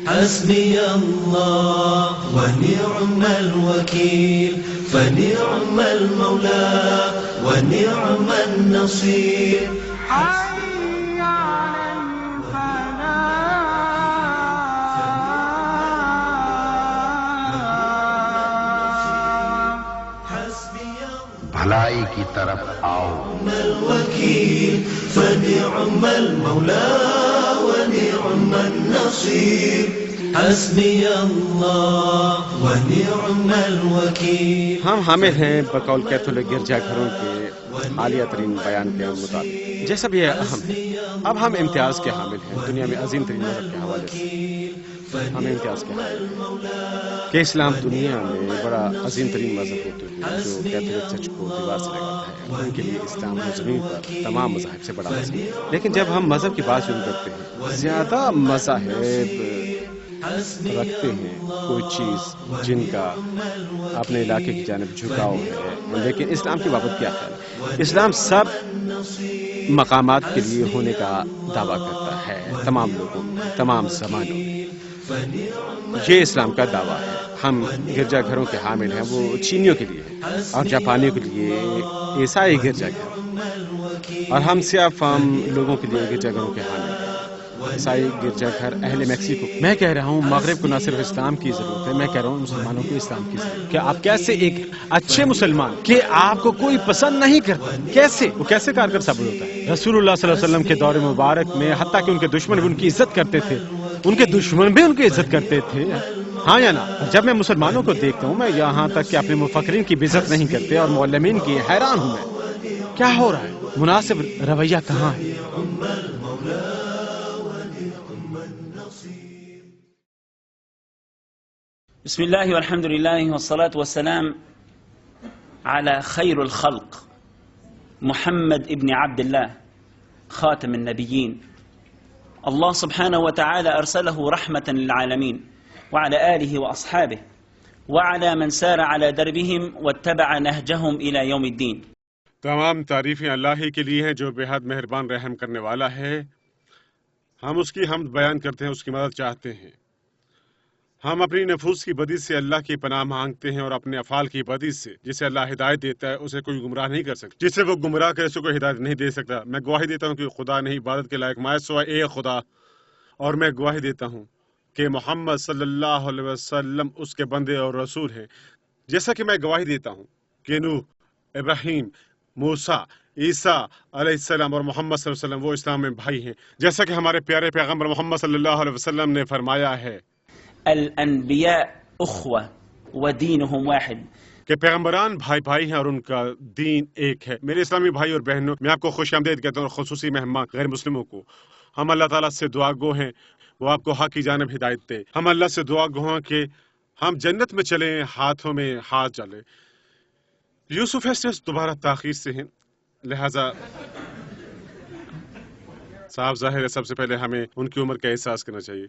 حسبي الله ونعم الوكيل فنعم المولى ونعم النصير. حي على الفلاح. بھلائی کی طرف آؤ. الوكيل فنعم المولى ونعم النصير. حسبي الله ونعم الوكيل. ہم حامل ہیں بقول کیتھولک گرجا گھروں کے حالیہ ترین بیان کے مطابق، جیسا بھی ہے اہم ہے. اب ہم امتیاز کے حامل ہیں دنیا میں عظیم ترین مذہب کے حوالے سے. ہم امتیاز کے حامل ہیں کہ اسلام دنیا میں بڑا عظیم ترین مذہب ہوتے ہیں جو کیتھولک چرچ کو دیوار سے لگاتا ہے. ان کے لیے اسلام زمین پر تمام مذاہب سے بڑا مذہب ہے. لیکن جب ہم مذہب کی بات شروع کرتے ہیں، زیادہ مذاہب رکھتے ہیں کوئی چیز جن کا اپنے علاقے کی جانب جھکاؤ ہے، لیکن اسلام کی بابت کیا خیال ہے؟ اسلام سب مقامات کے لیے ہونے کا دعویٰ کرتا ہے، تمام لوگوں تمام زمانوں میں. یہ اسلام کا دعویٰ ہے. ہم گرجا گھروں کے حامل ہیں، وہ چینیوں کے لیے ہیں اور جاپانیوں کے لیے عیسائی گرجا گھر، اور ہم سیاہ فام لوگوں کے لیے گرجا گھروں کے حامل ہیں. عیسائی گرجا گھر اہل میکسیکو. میں کہہ رہا ہوں مغرب کو نہ صرف اسلام کی ضرورت ہے، میں کہہ رہا ہوں مسلمانوں کو اسلام کی ضرورت ہے. کہ آپ کیسے ایک اچھے مسلمان کہ آپ کو کوئی پسند نہیں کرتا، کیسے وہ کیسے کارگر ثابت ہوتا ہے؟ رسول اللہ صلی اللہ علیہ وسلم کے دور مبارک میں حتیٰ کہ ان کے دشمن بھی ان کی عزت کرتے تھے، ان کے دشمن بھی ان کی عزت کرتے تھے، ہاں یا نا؟ جب میں مسلمانوں کو دیکھتا ہوں، میں یہاں تک کہ اپنے مفکرین کی بھی عزت نہیں کرتے اور معلمین کی، حیران ہوں میں کیا ہو رہا ہے؟ مناسب رویہ کہاں ہے؟ بسم الله والحمد لله والصلاة والسلام على خير الخلق محمد ابن عبد الله خاتم النبيين. الله سبحانه وتعالى أرسله رحمة للعالمين وعلى آله وأصحابه وعلى من سار على دربهم واتبع نهجهم إلى يوم الدين. تمام تعریفیں اللہ ہی کے لیے ہیں جو بے حد مہربان رحم کرنے والا ہے. ہم اس کی حمد بیان کرتے ہیں، اس کی مدد چاہتے ہیں. ہم اپنی نفوس کی بدی سے اللہ کی پناہ مانگتے ہیں اور اپنے افعال کی بدی سے. جسے اللہ ہدایت دیتا ہے اسے کوئی گمراہ نہیں کر سکتا، جسے وہ گمراہ کرے اسے کوئی ہدایت نہیں دے سکتا. میں گواہی دیتا ہوں کہ خدا نہیں عبادت کے لائق مائے سوائے ایک خدا، اور میں گواہی دیتا ہوں کہ محمد صلی اللہ علیہ وسلم اس کے بندے اور رسول ہیں. جیسا کہ میں گواہی دیتا ہوں کہ نوح، ابراہیم، موسیٰ، عیسیٰ علیہ السلام اور محمد صلی اللہ علیہ وسلم وہ اسلام میں بھائی ہیں، جیسا کہ ہمارے پیارے پیغمبر محمد صلی اللہ علیہ وسلم نے فرمایا ہے الأنبياء أخوة ودينهم واحد. کہ پیغمبران بھائی بھائی ہیں اور ان کا دین ایک ہے. میرے اسلامی بھائی اور بہنوں، میں آپ کو خوش آمدید کہتا ہوں، اور خصوصی مہمان غیر مسلموں کو. ہم اللہ تعالیٰ سے دعا گو ہیں وہ آپ کو حق کی جانب ہدایت دے. ہم اللہ سے دعا گو ہیں کہ ہم جنت میں چلیں ہاتھوں میں ہاتھ ڈالیں. یوسف ایسٹس دوبارہ تاخیر سے ہیں، لہذا صاف ظاہر ہے سب سے پہلے ہمیں ان کی عمر کا احساس کرنا چاہیے،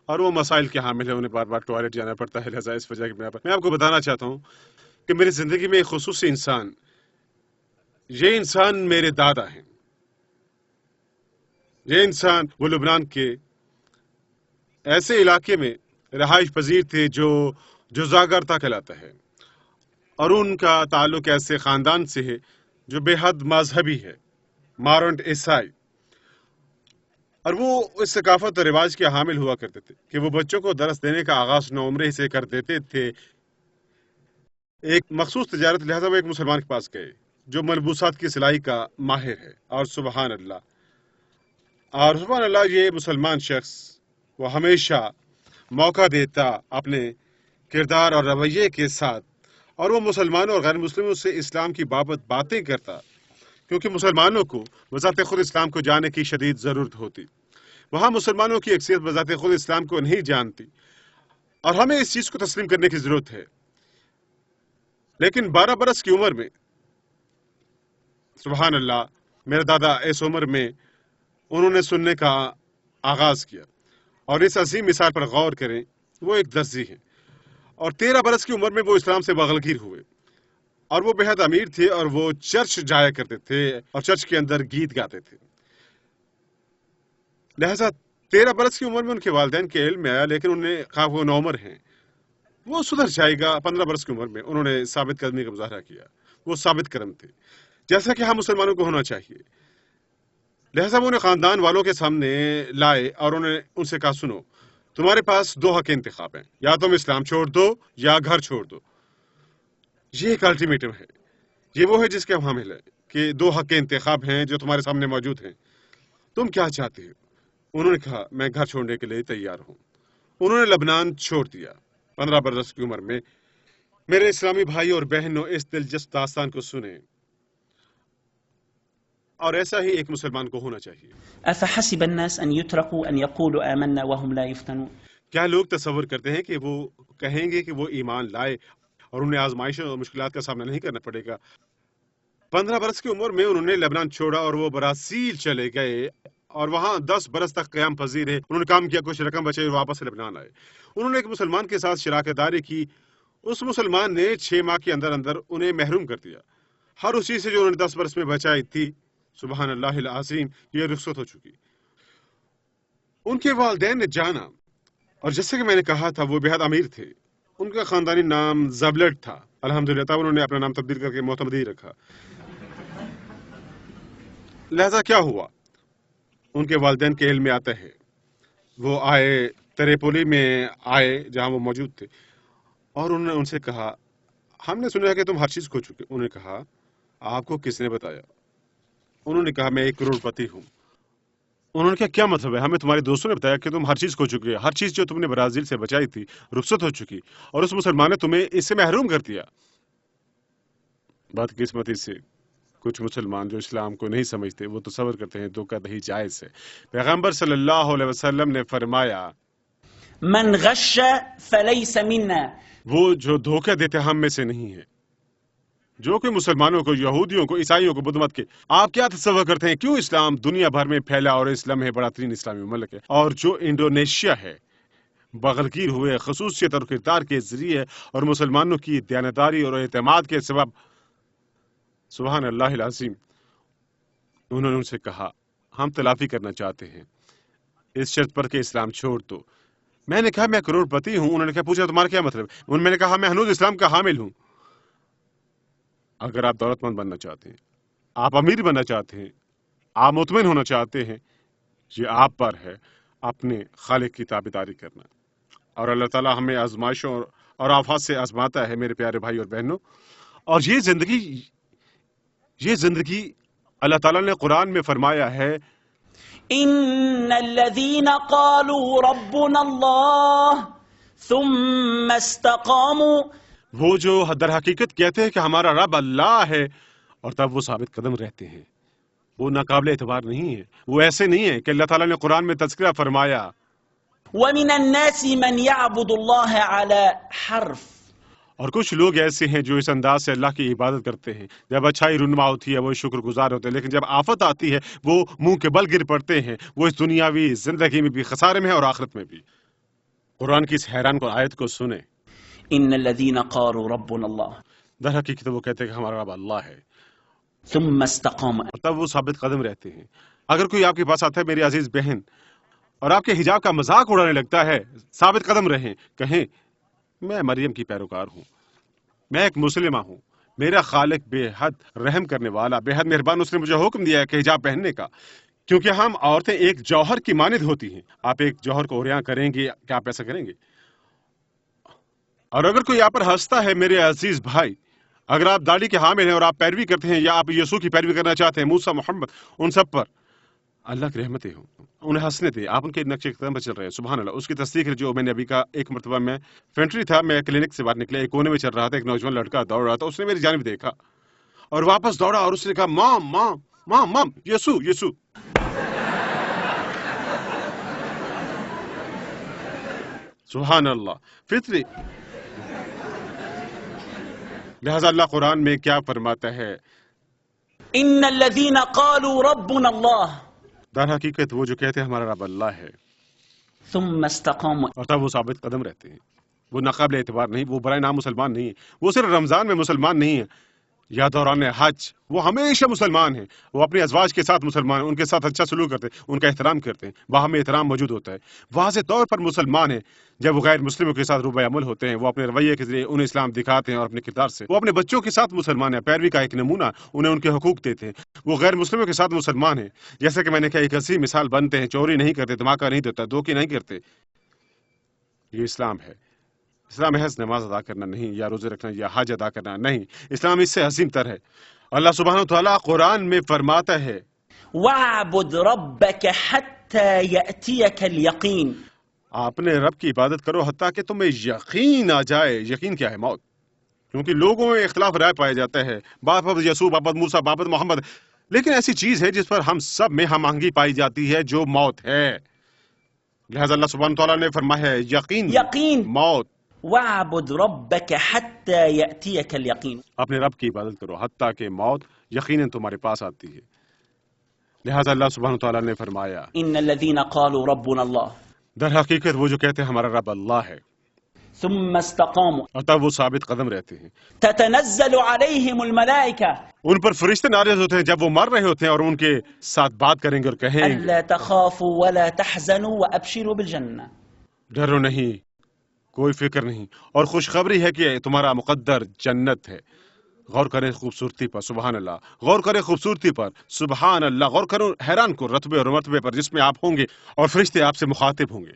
اور وہ مسائل کے حامل ہیں، انہیں بار بار ٹوائلٹ جانا پڑتا ہے. لہذا اس وجہ کی بنا پر میں آپ کو بتانا چاہتا ہوں کہ میری زندگی میں ایک خصوصی انسان، یہ انسان میرے دادا ہیں. یہ انسان وہ لبنان کے ایسے علاقے میں رہائش پذیر تھے جو زاگرتا کہلاتا ہے، اور ان کا تعلق ایسے خاندان سے ہے جو بے حد مذہبی ہے، مارونٹ عیسائی. اور وہ اس ثقافت اور رواج کے حامل ہوا کرتے تھے کہ وہ بچوں کو درس دینے کا آغاز 9 عمرے سے کر دیتے تھے. ایک مخصوص تجارت، لہذا وہ ایک مسلمان کے پاس گئے جو ملبوسات کی سلائی کا ماہر ہے. اور سبحان اللہ یہ مسلمان شخص وہ ہمیشہ موقع دیتا اپنے کردار اور رویے کے ساتھ، اور وہ مسلمانوں اور غیر مسلموں سے اسلام کی بابت باتیں کرتا، کیونکہ مسلمانوں کو بذات خود اسلام کو جاننے کی شدید ضرورت ہوتی. وہاں مسلمانوں کی اکثریت بذات خود اسلام کو نہیں جانتی، اور ہمیں اس چیز کو تسلیم کرنے کی ضرورت ہے. لیکن 12 برس کی عمر میں سبحان اللہ میرے دادا اس عمر میں انہوں نے سننے کا آغاز کیا. اور اس عظیم مثال پر غور کریں، وہ ایک درزی ہیں اور 13 برس کی عمر میں وہ اسلام سے باغلگیر ہوئے، اور وہ بے حد امیر تھے اور وہ چرچ جایا کرتے تھے اور چرچ کے اندر گیت گاتے تھے. لہذا 13 برس کی عمر میں ان کے والدین کے علم میں آیا، لیکن انہوں نے کہا وہ نوعمر ہیں، وہ سدھر جائے گا۔ 15 برس کی عمر میں انہوں نے ثابت قدمی کا مظاہرہ کیا، وہ ثابت قدم تھے، جیسا کہ ہم مسلمانوں کو ہونا چاہیے۔ لہذا وہ انہیں خاندان والوں کے سامنے لائے اور انہوں نے ان سے کہا سنو، تمہارے پاس 2 حق انتخاب ہیں، یا تم اسلام چھوڑ دو یا گھر چھوڑ دو۔ یہ ایک الٹیمیٹم ہے، یہ وہ ہے جس کے ہم حامل ہیں کہ 2 حق کے انتخاب ہیں جو تمہارے سامنے موجود ہیں، تم کیا چاہتے ہو؟ انہوں نے کہا میں گھر چھوڑنے کے لیے تیار ہوں۔ انہوں نے لبنان چھوڑ دیا 15 برس کی عمر میں۔ میرے اسلامی بھائی اور بہنوں، اس دلچسپ داستان کو سنیں، اور ایسا ہی ایک مسلمان کو ہونا چاہیے۔ أفحسب الناس أن يتركوا أن يقولوا آمنا وهم لا يفتنون؟ کیا لوگ تصور کرتے ہیں کہ وہ کہیں گے کہ وہ ایمان لائے اور انہیں آزمائشوں اور مشکلات کا سامنا نہیں کرنا پڑے گا؟ 15 برس کی عمر میں انہوں نے لبنان چھوڑا اور وہ برازیل چلے گئے اور وہاں 10 برس تک قیام پذیر رہے۔ انہوں نے کام کیا، کچھ رقم بچائی اور واپس لبنان آئے۔ انہوں نے ایک مسلمان کے ساتھ شراکت داری کی، اس مسلمان نے 6 ماہ کے اندر اندر انہیں محروم کر دیا ہر اس چیز سے جو انہوں نے 10 برس میں بچائی تھی۔ سبحان اللہ العظیم، یہ رخصت ہو چکی۔ ان کے والدین نے جانا، اور جیسے کہ میں نے کہا تھا وہ بے حد امیر تھے، ان کا خاندانی نام زبلٹ تھا۔ الحمدللہ تب انہوں نے اپنا نام تبدیل کر کے معتمدی رکھا۔ لہذا کیا ہوا؟ ان کے والدین کے علم میں آتا ہے، وہ آئے تریپولی میں آئے جہاں وہ موجود تھے، اور انہوں نے ان سے کہا ہم نے سنا ہے کہ تم ہر چیز کھو چکے۔ انہوں نے کہا آپ کو کس نے بتایا؟ انہوں نے کہا میں 1 کروڑ پتی ہوں۔ انہوں نے کہا کیا مطلب ہے؟ ہمیں تمہارے دوستوں نے بتایا کہ تم ہر چیز کھو چکے، ہر چیز جو تم نے برازیل سے بچائی تھی رخصت ہو چکی، اور اس مسلمان نے تمہیں اس سے محروم کر دیا۔ بدقسمتی سے کچھ مسلمان جو اسلام کو نہیں سمجھتے وہ تصور کرتے ہیں دھوکہ دہی جائز ہے۔ پیغمبر صلی اللہ علیہ وسلم نے فرمایا من غش فليس منا۔ وہ جو دھوکہ دیتے ہم میں سے نہیں ہے۔ جو کہ مسلمانوں کو، یہودیوں کو، عیسائیوں کو، بدھ مت کے، آپ کیا تصور کرتے ہیں کیوں اسلام دنیا بھر میں پھیلا اور اس لمحے بڑا ترین اسلامی مملک ہے؟ اور جو انڈونیشیا ہے بغلگیر ہوئے خصوصیت اور کردار کے ذریعے اور مسلمانوں کی دیانتداری اور اعتماد کے سبب، سبحان اللہ العظیم، انہوں نے ان سے کہا ہم تلافی کرنا چاہتے ہیں اس شرط پر کہ اسلام چھوڑ دو۔ میں نے کہا میں کروڑ پتی ہوں۔ انہوں نے کہا پوچھا تمہارا کیا مطلب؟ میں نے کہا میں ہنوز اسلام کا حامل ہوں۔ اگر آپ دولت مند بننا چاہتے ہیں، آپ امیر بننا چاہتے ہیں، آپ مطمئن ہونا چاہتے ہیں، یہ آپ پر ہے اپنے خالق کی تابعداری کرنا۔ اور اللہ تعالیٰ ہمیں آزمائشوں اور آفات سے آزماتا ہے میرے پیارے بھائی اور بہنوں، اور یہ زندگی اللہ تعالیٰ نے قرآن میں فرمایا ہے ان الذين قالوا ربنا الله ثم استقاموا، وہ جو در حقیقت کہتے ہیں کہ ہمارا رب اللہ ہے اور تب وہ ثابت قدم رہتے ہیں، وہ ناقابل اعتبار نہیں ہے، وہ ایسے نہیں ہے کہ اللہ تعالیٰ نے قرآن میں تذکرہ فرمایا ومن الناس من يعبد الله على حرف، اور کچھ لوگ ایسے ہیں جو اس انداز سے اللہ کی عبادت کرتے ہیں، جب اچھائی رونما ہوتی ہے وہ شکر گزار ہوتے ہیں، لیکن جب آفت آتی ہے وہ منہ کے بل گر پڑتے ہیں، وہ اس دنیاوی زندگی میں بھی خسارے میں اور آخرت میں بھی۔ قرآن کی اس حیران کو آیت کو سنیں، ان الذين قالوا ربنا الله در حقیقت وہ کہتے ہیں کہ ہمارا رب اللہ ہے ثم استقاموا۔ اور تب وہ ثابت قدم رہتے ہیں۔ اگر کوئی آپ کے پاس آتا ہے میری عزیز بہن اور آپ کے حجاب کا مذاق اڑانے لگتا ہے، ثابت قدم رہیں، کہیں میں مریم کی پیروکار ہوں، میں ایک مسلمہ ہوں، میرا خالق بے حد رحم کرنے والا، بے حد مہربان، اس نے مجھے حکم دیا ہے کہ حجاب پہننے کا، کیونکہ ہم عورتیں ایک جوہر کی مانند ہوتی ہیں۔ آپ ایک جوہر کو اوریاں کریں گے، کیا آپ ایسا کریں گے؟ اور اگر کوئی آپ پر ہنستا ہے میرے عزیز بھائی، اگر آپ داڑھی کے حامل ہیں اور آپ پیروی کرتے ہیں یا آپ یسوع کی پیروی کرنا چاہتے ہیں، موسیٰ، محمد، ان سب پر اللہ کی رحمتیں ہوں، انہیں ہنسنے دیں، آپ ان کے نقشے قدم پر چل رہے ہیں۔ سبحان اللہ، اس کی تصدیق ہے جو میں نے ابھی کہا۔ ایک مرتبہ میں فینٹری تھا، میں کلینک سے باہر نکلا، ایک کونے میں چل رہا تھا، ایک نوجوان لڑکا دوڑ رہا تھا، اس نے میری جانب دیکھا اور واپس دوڑا اور اس نے کہا مام مام مام مام، یسوع یسوع۔ سبحان اللہ، فطری۔ لہذا اللہ قرآن میں کیا فرماتا ہے؟ ان الذين قالوا ربنا الله در حقیقت وہ جو کہتے ہیں ہمارا رب اللہ ہے ثم استقاموا، اور تب وہ ثابت قدم رہتے ہیں، وہ ناقابل اعتبار نہیں، وہ برائے نام مسلمان نہیں ہے، وہ صرف رمضان میں مسلمان نہیں ہے، یا دوران حج وہ ہمیشہ مسلمان ہیں، وہ اپنے ازواج کے ساتھ مسلمان ہیں، ان کے ساتھ اچھا سلوک کرتے ہیں، ان کا احترام کرتے ہیں، باہمی احترام موجود ہوتا ہے، واضح طور پر مسلمان ہیں۔ جب وہ غیر مسلموں کے ساتھ روبہ عمل ہوتے ہیں، وہ اپنے رویے کے ذریعے انہیں اسلام دکھاتے ہیں اور اپنے کردار سے وہ اپنے بچوں کے ساتھ مسلمان ہیں، پیروی کا ایک نمونہ انہیں ان کے حقوق دیتے ہیں۔ وہ غیر مسلموں کے ساتھ مسلمان ہیں، جیسا کہ میں نے کہا ایک اچھی مثال بنتے ہیں، چوری نہیں کرتے، دھماکہ نہیں دیتا، دھوکے نہیں کرتے۔ یہ اسلام ہے۔ اسلام محض نماز ادا کرنا نہیں، یا روزے رکھنا، یا حج ادا کرنا نہیں، اسلام اس سے عظیم تر ہے۔ اللہ سبحانہ و تعالیٰ قرآن میں فرماتا ہے وَاعْبُدْ رَبَّكَ حَتَّى يَأْتِيَكَ الْيَقِينُ، آپ اپنے رب کی عبادت کرو حتیٰ کہ تمہیں یقین آ جائے۔ یقین کیا ہے؟ موت۔ کیونکہ لوگوں میں اختلاف رائے پایا جاتا ہے، بابت یسوع، بابت موسیٰ، بابت محمد، لیکن ایسی چیز ہے جس پر ہم سب میں ہم آہنگی پائی جاتی ہے جو موت ہے۔ لہذا اللہ سبحانہ تعالیٰ نے فرمایا ہے یقین موت۔ وَاعْبُدْ رَبَّكَ حَتَّى يَأْتِيَكَ الْيَقِينُ، اپنے رب کی عبادت کرو حتیٰ کہ موت یقیناً تمہارے پاس آتی ہے۔ لہذا اللہ سبحانہ تعالیٰ نے فرمایا إِنَّ الَّذِينَ قَالُوا رَبُّنَا اللَّهُ در حقیقت وہ جو کہتے ہیں ہمارا رب اللہ ہے ثُمَّ اسْتَقَامُوا اور تب وہ ثابت قدم رہتے ہیں، تَتَنَزَّلُ عَلَيْهِمُ الْمَلَائِكَةُ ان پر فرشتے نازل ہوتے ہیں جب وہ مر رہے ہوتے ہیں اور ان کے ساتھ بات کریں گے اور کہیں گے أَلَّا تَخَافُوا وَلَا تَحْزَنُوا وَأَبْشِرُوا بِالْجَنَّةِ، ڈرو نہیں، کوئی فکر نہیں، اور خوشخبری ہے کہ تمہارا مقدر جنت ہے۔ غور کریں خوبصورتی پر، سبحان اللہ، غور کریں خوبصورتی پر، سبحان اللہ، غور کرو حیران کو رتبے اور مرتبے پر جس میں آپ ہوں گے اور فرشتے آپ سے مخاطب ہوں گے۔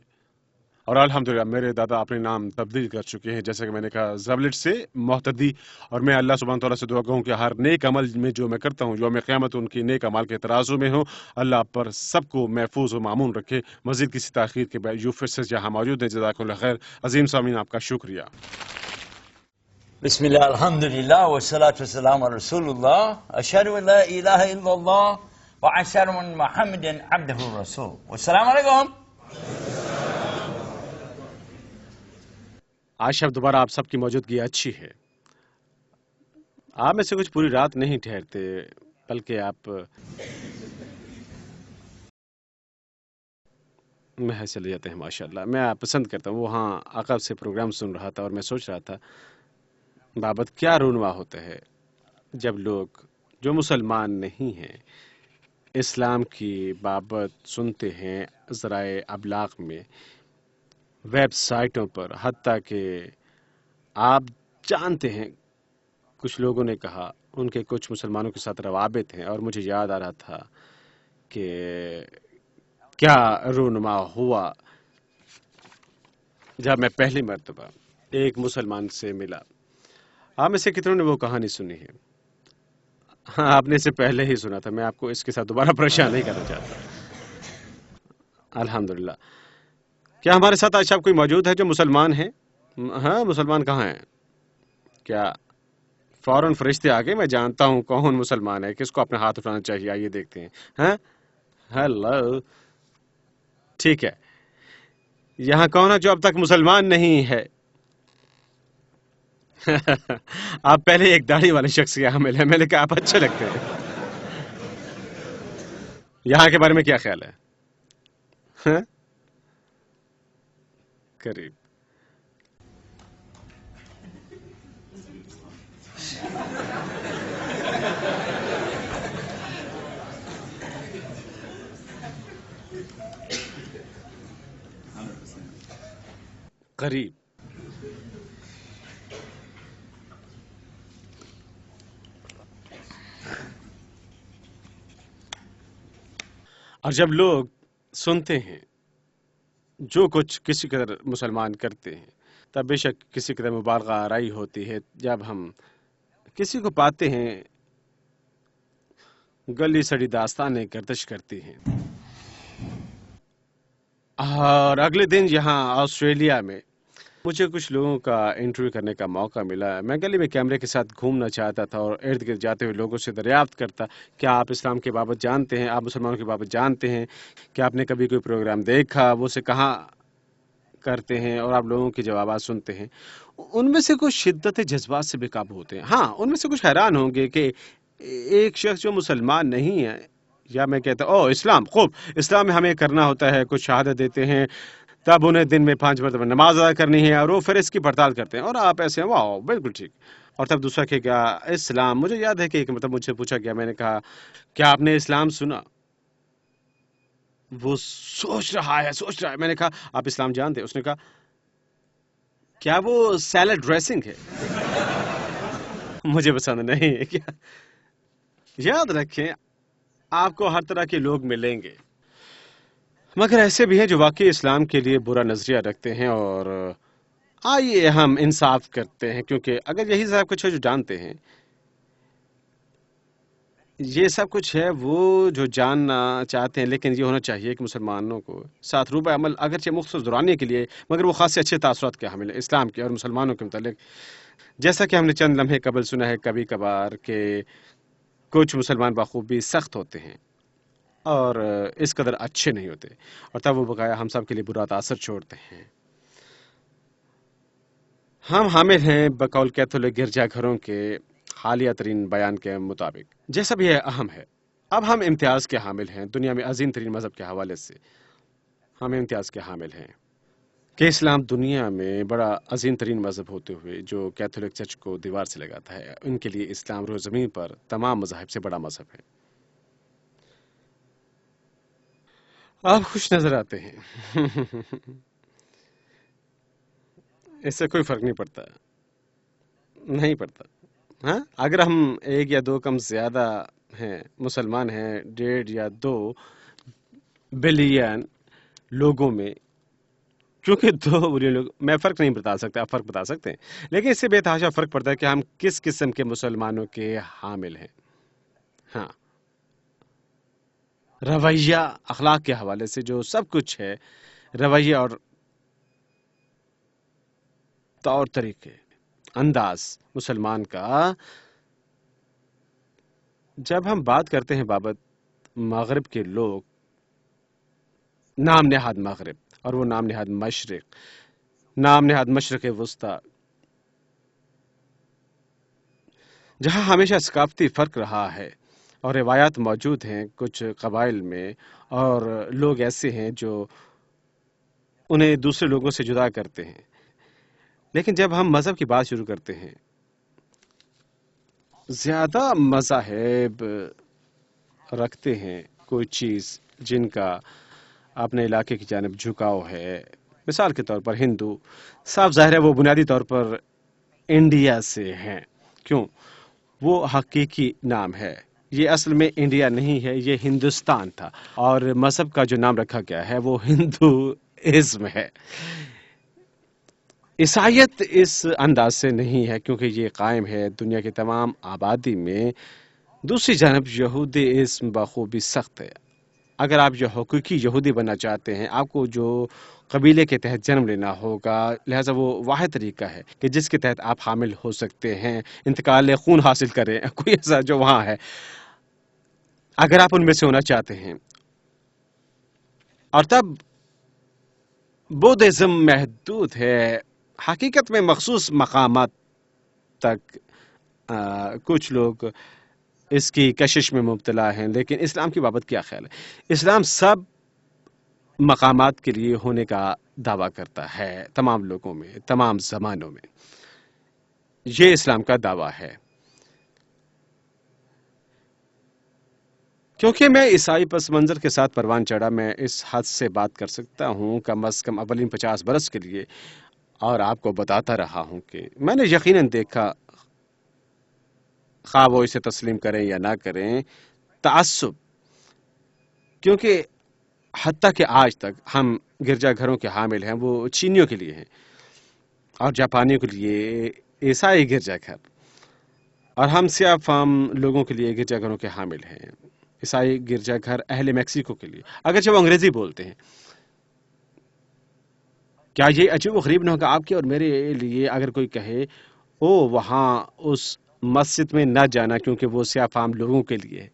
اور الحمدللہ میرے دادا اپنے نام تبدیل کر چکے ہیں، جیسا کہ میں نے کہا زبلٹ سے محتدی، اور میں اللہ سبحانہ تعالیٰ سے دعا کروں کہ ہر نیک عمل میں جو میں کرتا ہوں یوم قیامت ان کی نیک عمل کے ترازو میں ہوں، اللہ پر سب کو محفوظ و معمون رکھے۔ مزید کسی تاخیر کے بعد یو پھر سے جہاں موجود ہیں، جزاکم اللہ خیر۔ عظیم سامعین آپ کا شکریہ۔ بسم اللہ، الحمدللہ والصلاة والسلام علی رسول اللہ، اشہد ان لا الہ الا اللہ واشہد ان محمد عبدہ الرسول۔ السلام علیکم۔ آج شب دوبارہ آپ سب کی موجودگی اچھی ہے۔ آپ میں سے کچھ پوری رات نہیں ٹھہرتے، بلکہ آپ میں چلے جاتے ہیں۔ ماشاءاللہ میں پسند کرتا ہوں۔ وہاں عقب سے پروگرام سن رہا تھا اور میں سوچ رہا تھا بابت کیا رونما ہوتا ہے جب لوگ جو مسلمان نہیں ہیں اسلام کی بابت سنتے ہیں ذرائع ابلاغ میں، ویب سائٹوں پر، حتیٰ کہ آپ جانتے ہیں کچھ لوگوں نے کہا ان کے کچھ مسلمانوں کے ساتھ روابط ہیں، اور مجھے یاد آ رہا تھا کہ کیا رونما ہوا جب میں پہلی مرتبہ ایک مسلمان سے ملا۔ آپ میں سے کتنوں نے وہ کہانی سنی ہے؟ ہاں، آپ نے اسے پہلے ہی سنا تھا، میں آپ کو اس کے ساتھ دوبارہ پریشان نہیں کرنا چاہتا۔ الحمدللہ۔ کیا ہمارے ساتھ آج آپ کوئی موجود ہے جو مسلمان ہیں؟ ہاں، مسلمان کہاں ہیں؟ کیا فوراً فرشتے آگے؟ میں جانتا ہوں کون مسلمان ہے، کس کو اپنے ہاتھ اٹھانا چاہیے، آئیے دیکھتے ہیں۔ ہاں، ہیلو، ٹھیک ہے۔ یہاں کون ہے جو اب تک مسلمان نہیں ہے؟ آپ پہلے ایک داڑھی والے شخص کے یہاں ملے، میں نے کہا آپ اچھے لگتے ہیں۔ یہاں کے بارے میں کیا خیال ہے؟ ہاں؟ قریب۔ قریب۔ اور جب لوگ سنتے ہیں جو کچھ کسی قدر مسلمان کرتے ہیں، تب بے شک کسی قدر مبالغہ آرائی ہوتی ہے جب ہم کسی کو پاتے ہیں گلی سڑی داستانیں گردش کرتی ہیں۔ اور اگلے دن یہاں آسٹریلیا میں مجھے کچھ لوگوں کا انٹرویو کرنے کا موقع ملا۔ میں گلی میں کیمرے کے ساتھ گھومنا چاہتا تھا اور ارد گرد جاتے ہوئے لوگوں سے دریافت کرتا، کیا آپ اسلام کے بابت جانتے ہیں؟ آپ مسلمانوں کے بابت جانتے ہیں؟ کیا آپ نے کبھی کوئی پروگرام دیکھا؟ وہ سے کہاں کرتے ہیں؟ اور آپ لوگوں کے جوابات سنتے ہیں۔ ان میں سے کچھ شدت جذبات سے بے قابو ہوتے ہیں۔ ہاں، ان میں سے کچھ حیران ہوں گے کہ ایک شخص جو مسلمان نہیں ہے، یا میں کہتا ہوں اسلام خوب، اسلام میں ہمیں کرنا ہوتا ہے، کچھ شہادت دیتے ہیں، تب انہیں دن میں 5 مرتبہ نماز ادا کرنی ہے اور وہ پھر اس کی پڑتال کرتے ہیں اور آپ ایسے ہیں واہ بالکل ٹھیک. اور تب دوسرا کہ کیا اسلام، مجھے یاد ہے کہ ایک مطلب مجھ سے پوچھا گیا، میں نے کہا کیا آپ نے اسلام سنا؟ وہ سوچ رہا ہے. میں نے کہا آپ اسلام جانتے؟ اس نے کہا کیا وہ سیلڈ ڈریسنگ ہے؟ مجھے پسند نہیں ہے. کیا یاد رکھیں آپ کو ہر طرح کے لوگ ملیں گے، مگر ایسے بھی ہیں جو واقعی اسلام کے لیے برا نظریہ رکھتے ہیں. اور آئیے ہم انصاف کرتے ہیں، کیونکہ اگر یہی سب کچھ ہے جو جانتے ہیں، یہ سب کچھ ہے وہ جو جاننا چاہتے ہیں، لیکن یہ ہونا چاہیے کہ مسلمانوں کو ساتھ روبہ عمل اگرچہ مختصر دورانی کے لیے، مگر وہ خاصے اچھے تاثرات کے حامل ہیں اسلام کے اور مسلمانوں کے متعلق. جیسا کہ ہم نے چند لمحے قبل سنا ہے کبھی کبھار کہ کچھ مسلمان بخوبی سخت ہوتے ہیں اور اس قدر اچھے نہیں ہوتے، اور تب وہ بقایا ہم سب کے لیے برا تاثر چھوڑتے ہیں. ہم حامل ہیں بقول کیتھولک گرجا گھروں کے حالیہ ترین بیان کے مطابق، جیسا بھی ہے اہم ہے. اب ہم امتیاز کے حامل ہیں دنیا میں عظیم ترین مذہب کے حوالے سے. ہم امتیاز کے حامل ہیں کہ اسلام دنیا میں بڑا عظیم ترین مذہب ہوتے ہوئے جو کیتھولک چرچ کو دیوار سے لگاتا ہے، ان کے لیے اسلام روح زمین پر تمام مذاہب سے بڑا مذہب ہے. آپ خوش نظر آتے ہیں. اس سے کوئی فرق نہیں پڑتا. ہاں اگر ہم 1 یا 2 کم زیادہ ہیں، مسلمان ہیں 1.5 یا 2 بلین لوگوں میں، کیونکہ 2 بلین لوگ، میں فرق نہیں بتا سکتا، آپ فرق بتا سکتے ہیں، لیکن اس سے بے تحاشا فرق پڑتا ہے کہ ہم کس قسم کے مسلمانوں کے حامل ہیں. ہاں رویہ اخلاق کے حوالے سے جو سب کچھ ہے، رویہ اور طور طریقے انداز مسلمان کا. جب ہم بات کرتے ہیں بابت مغرب کے لوگ، نام نہاد مغرب اور وہ نام نہاد مشرق، نام نہاد مشرق وسطی، جہاں ہمیشہ ثقافتی فرق رہا ہے اور روایات موجود ہیں کچھ قبائل میں، اور لوگ ایسے ہیں جو انہیں دوسرے لوگوں سے جدا کرتے ہیں. لیکن جب ہم مذہب کی بات شروع کرتے ہیں، زیادہ مذاہب رکھتے ہیں کوئی چیز جن کا اپنے علاقے کی جانب جھکاؤ ہے. مثال کے طور پر ہندو، صاف ظاہر ہے وہ بنیادی طور پر انڈیا سے ہیں. کیوں؟ وہ حقیقی نام ہے، یہ اصل میں انڈیا نہیں ہے، یہ ہندوستان تھا، اور مذہب کا جو نام رکھا گیا ہے وہ ہندوازم ہے. عیسائیت اس انداز سے نہیں ہے کیونکہ یہ قائم ہے دنیا کی تمام آبادی میں. دوسری جانب یہودی اسم بخوبی سخت ہے. اگر آپ یہ حقیقی یہودی بننا چاہتے ہیں، آپ کو جو قبیلے کے تحت جنم لینا ہوگا، لہذا وہ واحد طریقہ ہے کہ جس کے تحت آپ حامل ہو سکتے ہیں، انتقال خون حاصل کریں، کوئی ایسا جو وہاں ہے، اگر آپ ان میں سے ہونا چاہتے ہیں. اور تب بودھزم محدود ہے، حقیقت میں مخصوص مقامات تک کچھ لوگ اس کی کشش میں مبتلا ہیں. لیکن اسلام کی بابت کیا خیال ہے؟ اسلام سب مقامات کے لیے ہونے کا دعویٰ کرتا ہے، تمام لوگوں میں، تمام زمانوں میں. یہ اسلام کا دعویٰ ہے. کیونکہ میں عیسائی پس منظر کے ساتھ پروان چڑھا، میں اس حد سے بات کر سکتا ہوں کم از کم اولین 50 برس کے لیے، اور آپ کو بتاتا رہا ہوں کہ میں نے یقیناً دیکھا، خواہ وہ اسے تسلیم کریں یا نہ کریں، تعصب. کیونکہ حتیٰ کہ آج تک ہم گرجا گھروں کے حامل ہیں، وہ چینیوں کے لیے ہیں اور جاپانیوں کے لیے عیسائی گرجا گھر، اور ہم سیاہ فام لوگوں کے لیے گرجا گھروں کے حامل ہیں، عیسائی گرجا گھر اہل میکسیکو کے لیے، اگرچہ وہ انگریزی بولتے ہیں. کیا یہ عجیب و غریب نہ ہوگا آپ کے اور میرے لیے اگر کوئی کہے او وہاں اس مسجد میں نہ جانا کیونکہ وہ سیاہ فام لوگوں کے لیے ہے؟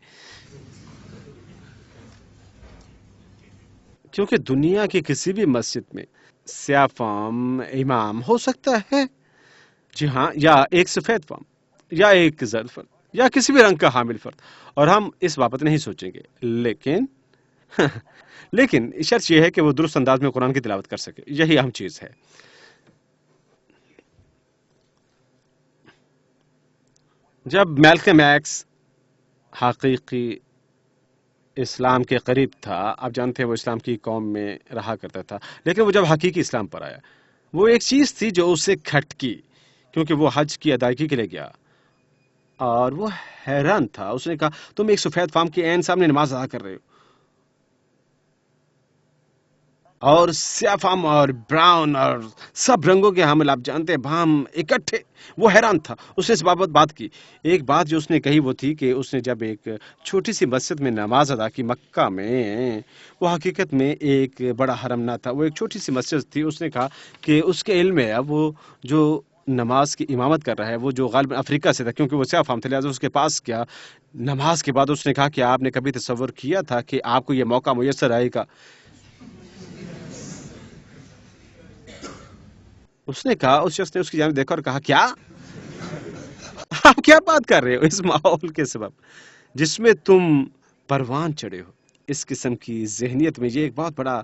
کیونکہ دنیا کی کسی بھی مسجد میں سیاہ فام امام ہو سکتا ہے، جی ہاں، یا ایک سفید فام، یا ایک زرد فرد، یا کسی بھی رنگ کا حامل فرد، اور ہم اس بابت نہیں سوچیں گے. لیکن لیکن شرط یہ ہے کہ وہ درست انداز میں قرآن کی تلاوت کر سکے، یہی اہم چیز ہے۔ جب میلکم ایکس حقیقی اسلام کے قریب تھا، آپ جانتے ہیں وہ اسلام کی قوم میں رہا کرتا تھا، لیکن وہ جب حقیقی اسلام پر آیا، وہ ایک چیز تھی جو اسے کھٹکی، کیونکہ وہ حج کی ادائیگی کے لیے گیا اور وہ حیران تھا۔ اس نے کہا تم ایک سفید فام کے عین سامنے نماز ادا کر رہے ہو، اور سیاہ فام اور براؤن اور سب رنگوں کے حامل، آپ جانتے ہیں بام اکٹھے۔ وہ حیران تھا، اس نے اس بابت بات کی۔ ایک بات جو اس نے کہی وہ تھی کہ اس نے جب ایک چھوٹی سی مسجد میں نماز ادا کی مکہ میں، وہ حقیقت میں ایک بڑا حرم نہ تھا، وہ ایک چھوٹی سی مسجد تھی۔ اس نے کہا کہ اس کے علم میں اب وہ جو نماز کی امامت کر رہا ہے وہ جو غالباً افریقہ سے تھا، کیونکہ وہ سیاہ فام تھے، لہٰذا اس کے پاس کیا نماز کے بعد اس نے کہا کہ آپ نے کبھی تصور کیا تھا کہ آپ کو یہ موقع میسر آئے گا؟ اس نے کہا، اس شخص نے اس کی جانب دیکھا اور کہا کیا آپ کیا بات کر رہے ہو؟ اس ماحول کے سبب جس میں تم پروان چڑھے ہو، اس قسم کی ذہنیت میں یہ ایک بہت بڑا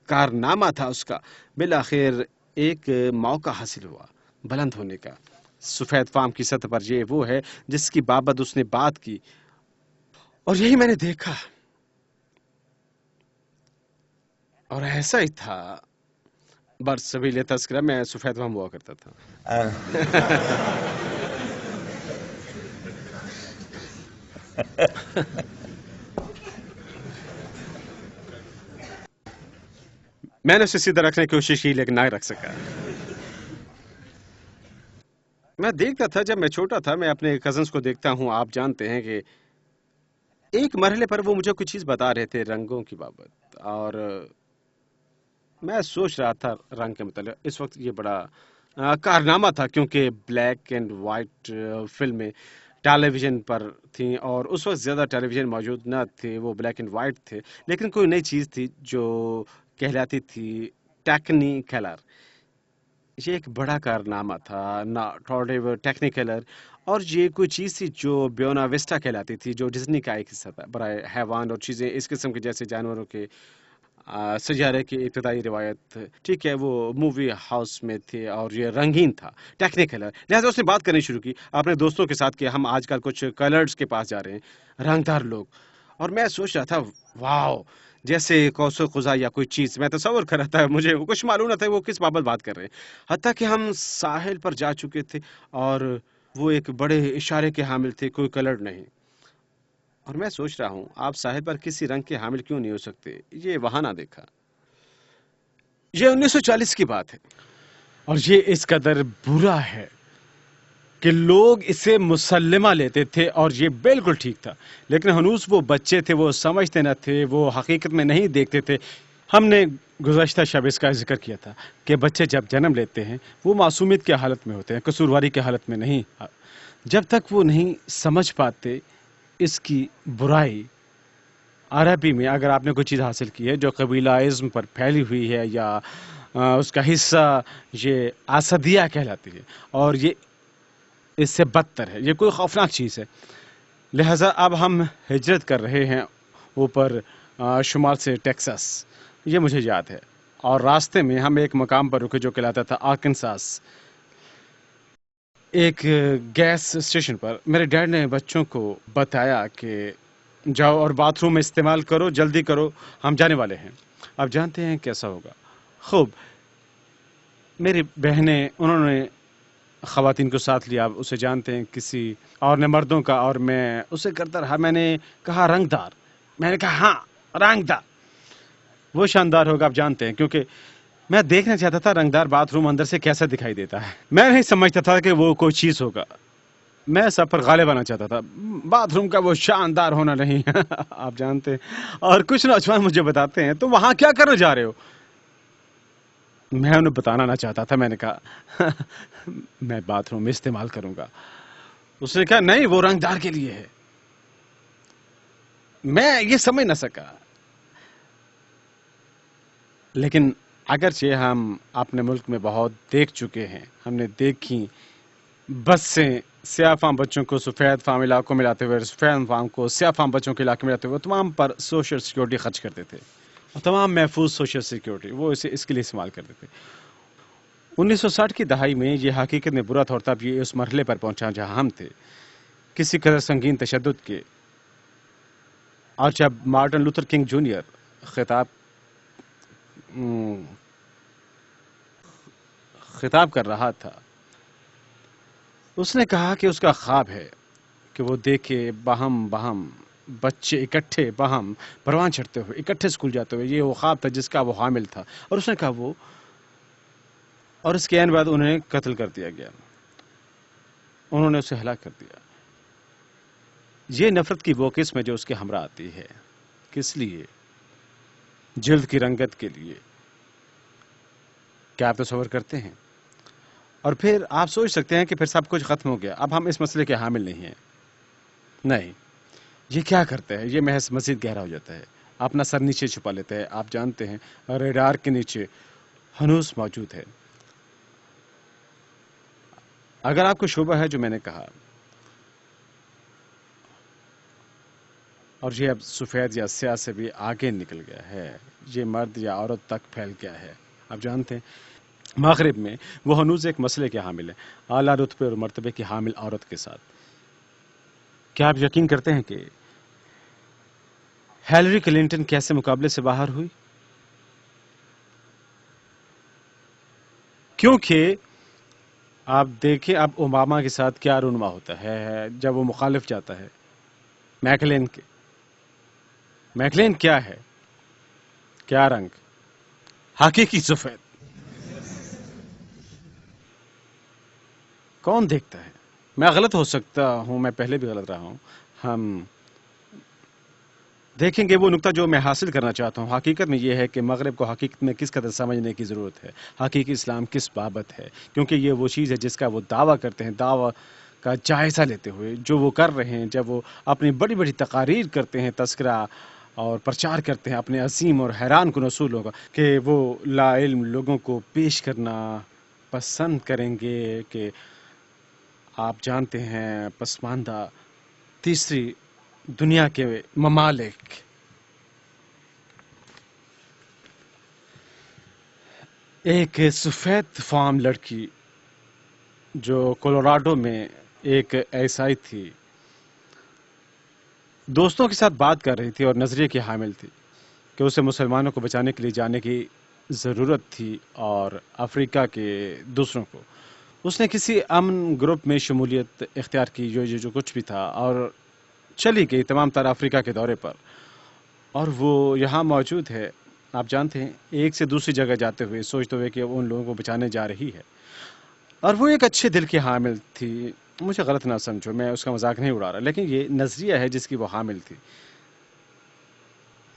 کارنامہ تھا اس کا۔ بالآخر ایک موقع حاصل ہوا بلند ہونے کا۔ سفید فام کی سطح پر یہ وہ ہے جس کی بابت اس نے بات کی، اور یہی میں نے دیکھا، اور ایسا ہی تھا۔ برسبیل تذکرہ میں سفید فام ہوا کرتا تھا۔ میں نے اسے سیدھا رکھنے کی کوشش کی لیکن نہ رکھ سکا۔ میں دیکھتا تھا، جب میں چھوٹا تھا میں اپنے کزنز کو دیکھتا ہوں، آپ جانتے ہیں کہ ایک مرحلے پر وہ مجھے کچھ چیز بتا رہے تھے رنگوں کی بابت، اور میں سوچ رہا تھا رنگ کے متعلق۔ اس وقت یہ بڑا کارنامہ تھا، کیونکہ بلیک اینڈ وائٹ فلمیں ٹیلی ویژن پر تھیں، اور اس وقت زیادہ ٹیلی ویژن موجود نہ تھے، وہ بلیک اینڈ وائٹ تھے، لیکن کوئی نئی چیز تھی جو کہلاتی تھی ٹیکنی کلر۔ یہ ایک بڑا کارنامہ تھا، ٹیکنیکلر، اور یہ کوئی چیز تھی جو بیونا وسٹا کہلاتی تھی، جو ڈزنی کا ایک حصہ تھا، برائے حیوان اور چیزیں اس قسم کے جیسے جانوروں کے سجارے کی ابتدائی روایت۔ ٹھیک ہے، وہ مووی ہاؤس میں تھے اور یہ رنگین تھا، ٹیکنیکلر۔ لہٰذا اس نے بات کرنی شروع کی اپنے دوستوں کے ساتھ کہ ہم آج کل کچھ کلرز کے پاس جا رہے ہیں، رنگدار لوگ۔ اور میں سوچ رہا تھا واو، جیسے کوثر قزح یا کوئی چیز میں تصور کر رہا تھا، مجھے کچھ معلوم نہ تھا وہ کس بابت بات کر رہے ہیں، حتیٰ کہ ہم ساحل پر جا چکے تھے اور وہ ایک بڑے اشارے کے حامل تھے، کوئی کلر نہیں۔ اور میں سوچ رہا ہوں آپ ساحل پر کسی رنگ کے حامل کیوں نہیں ہو سکتے؟ یہ وہاں نہ دیکھا۔ یہ 1940 کی بات ہے، اور یہ اس قدر برا ہے کہ لوگ اسے مسلمہ لیتے تھے، اور یہ بالکل ٹھیک تھا، لیکن ہنوز وہ بچے تھے، وہ سمجھتے نہ تھے، وہ حقیقت میں نہیں دیکھتے تھے۔ ہم نے گزشتہ شب اس کا ذکر کیا تھا کہ بچے جب جنم لیتے ہیں وہ معصومیت کی حالت میں ہوتے ہیں، قصورواری کی حالت میں نہیں۔ جب تک وہ نہیں سمجھ پاتے اس کی برائی۔ عربی میں اگر آپ نے کوئی چیز حاصل کی ہے جو قبیلہ ازم پر پھیلی ہوئی ہے، یا اس کا حصہ یہ اسدیہ کہلاتی ہے، اور یہ اس سے بدتر ہے، یہ کوئی خوفناک چیز ہے۔ لہٰذا اب ہم ہجرت کر رہے ہیں اوپر شمال سے ٹیکساس، یہ مجھے یاد ہے، اور راستے میں ہم ایک مقام پر رکے جو کہلاتا تھا آرکنساس۔ ایک گیس اسٹیشن پر میرے ڈیڈ نے بچوں کو بتایا کہ جاؤ اور باتھ روم استعمال کرو، جلدی کرو، ہم جانے والے ہیں۔ آپ جانتے ہیں کیسا ہوگا؟ خوب، میری بہنیں انہوں نے خواتین کو ساتھ لیا، اسے جانتے ہیں کسی اور نے مردوں کا، اور میں اسے کرتا رہا۔ میں نے کہا رنگدار، میں نے کہا ہاں رنگدار، وہ شاندار ہوگا، آپ جانتے ہیں، کیونکہ میں دیکھنا چاہتا تھا رنگدار باتھ روم اندر سے کیسا دکھائی دیتا ہے۔ میں نہیں سمجھتا تھا کہ وہ کوئی چیز ہوگا، میں سب پر غالب آنا چاہتا تھا، باتھ روم کا وہ شاندار ہونا نہیں۔ آپ جانتے ہیں، اور کچھ نوجوان مجھے بتاتے ہیں تو وہاں کیا کرنے جا رہے ہو؟ میں انہیں بتانا نہ چاہتا تھا، میں نے کہا میں باتھ روم استعمال کروں گا۔ اس نے کہا نہیں، وہ رنگدار کے لیے ہے۔ میں یہ سمجھ نہ سکا، لیکن اگرچہ ہم اپنے ملک میں بہت دیکھ چکے ہیں، ہم نے دیکھی بس سے سیاہ فام بچوں کو سفید فام علاقوں میں لاتے ہوئے، سفید فام کو سیاہ فام بچوں کے علاقے میں لاتے ہوئے تمام پر سوشل سیکیورٹی خرچ کرتے تھے، اور تمام محفوظ سوشل سیکیورٹی وہ اسے اس کے لیے استعمال کرتے تھے۔ 1960 کی دہائی میں یہ حقیقت میں برا تھا، اور تب یہ اس مرحلے پر پہنچا جہاں ہم تھے، کسی قدر سنگین تشدد کے۔ اور جب مارٹن لوتھر کنگ جونیئر خطاب کر رہا تھا، اس نے کہا کہ اس کا خواب ہے کہ وہ دیکھے بہم بچے اکٹھے باہم پروان چڑھتے ہوئے، اکٹھے اسکول جاتے ہوئے۔ یہ وہ خواب تھا جس کا وہ حامل تھا، اور اس نے کہا اور اس کے عین بعد انہیں قتل کر دیا گیا، انہوں نے اسے ہلاک کر دیا۔ یہ نفرت کی وہ قسم ہے جو اس کے ہمراہ آتی ہے۔ کس لیے؟ جلد کی رنگت کے لیے۔ کیا آپ تصور کرتے ہیں؟ اور پھر آپ سوچ سکتے ہیں کہ پھر سب کچھ ختم ہو گیا، اب ہم اس مسئلے کے حامل نہیں ہیں۔ نہیں، یہ کیا کرتا ہے؟ یہ محض مزید گہرا ہو جاتا ہے، اپنا سر نیچے چھپا لیتا ہے۔ آپ جانتے ہیں ریڈار کے نیچے ہنوز موجود ہے۔ اگر آپ کو شبہ ہے جو میں نے کہا، اور یہ اب سفید یا سیاہ سے بھی آگے نکل گیا ہے، یہ مرد یا عورت تک پھیل گیا ہے۔ آپ جانتے ہیں مغرب میں وہ ہنوز ایک مسئلے کے حامل ہے، اعلیٰ رتبے اور مرتبے کی حامل عورت کے ساتھ۔ کیا آپ یقین کرتے ہیں کہ ہیلری کلنٹن کیسے مقابلے سے باہر ہوئی؟ کیونکہ آپ دیکھیں اب اوباما کے ساتھ کیا رونما ہوتا ہے جب وہ مخالف جاتا ہے میکلین کیا ہے؟ کیا رنگ؟ حقیقی سفید۔ کون دیکھتا ہے؟ میں غلط ہو سکتا ہوں، میں پہلے بھی غلط رہا ہوں۔ ہم دیکھیں گے وہ نقطہ جو میں حاصل کرنا چاہتا ہوں حقیقت میں یہ ہے کہ مغرب کو حقیقت میں کس قدر سمجھنے کی ضرورت ہے، حقیقی اسلام کس بابت ہے، کیونکہ یہ وہ چیز ہے جس کا وہ دعویٰ کرتے ہیں، دعویٰ کا جائزہ لیتے ہوئے جو وہ کر رہے ہیں، جب وہ اپنی بڑی بڑی تقاریر کرتے ہیں، تذکرہ اور پرچار کرتے ہیں اپنے عظیم اور حیران کن اصولوں کا، کہ وہ لا علم لوگوں کو پیش کرنا پسند کریں گے کہ آپ جانتے ہیں پسماندہ تیسری دنیا کے ممالک ایک سفید فام لڑکی جو کولوراڈو میں ایک عیسائی تھی، دوستوں کے ساتھ بات کر رہی تھی اور نظریے کی حامل تھی کہ اسے مسلمانوں کو بچانے کے لیے جانے کی ضرورت تھی اور افریقہ کے دوسروں کو۔ اس نے کسی امن گروپ میں شمولیت اختیار کی جو کچھ بھی تھا، اور چلی گئی تمام تر افریقہ کے دورے پر، اور وہ یہاں موجود ہے۔ آپ جانتے ہیں ایک سے دوسری جگہ جاتے ہوئے سوچتے ہوئے کہ وہ ان لوگوں کو بچانے جا رہی ہے، اور وہ ایک اچھے دل کی حامل تھی۔ مجھے غلط نہ سمجھو، میں اس کا مذاق نہیں اڑا رہا، لیکن یہ نظریہ ہے جس کی وہ حامل تھی۔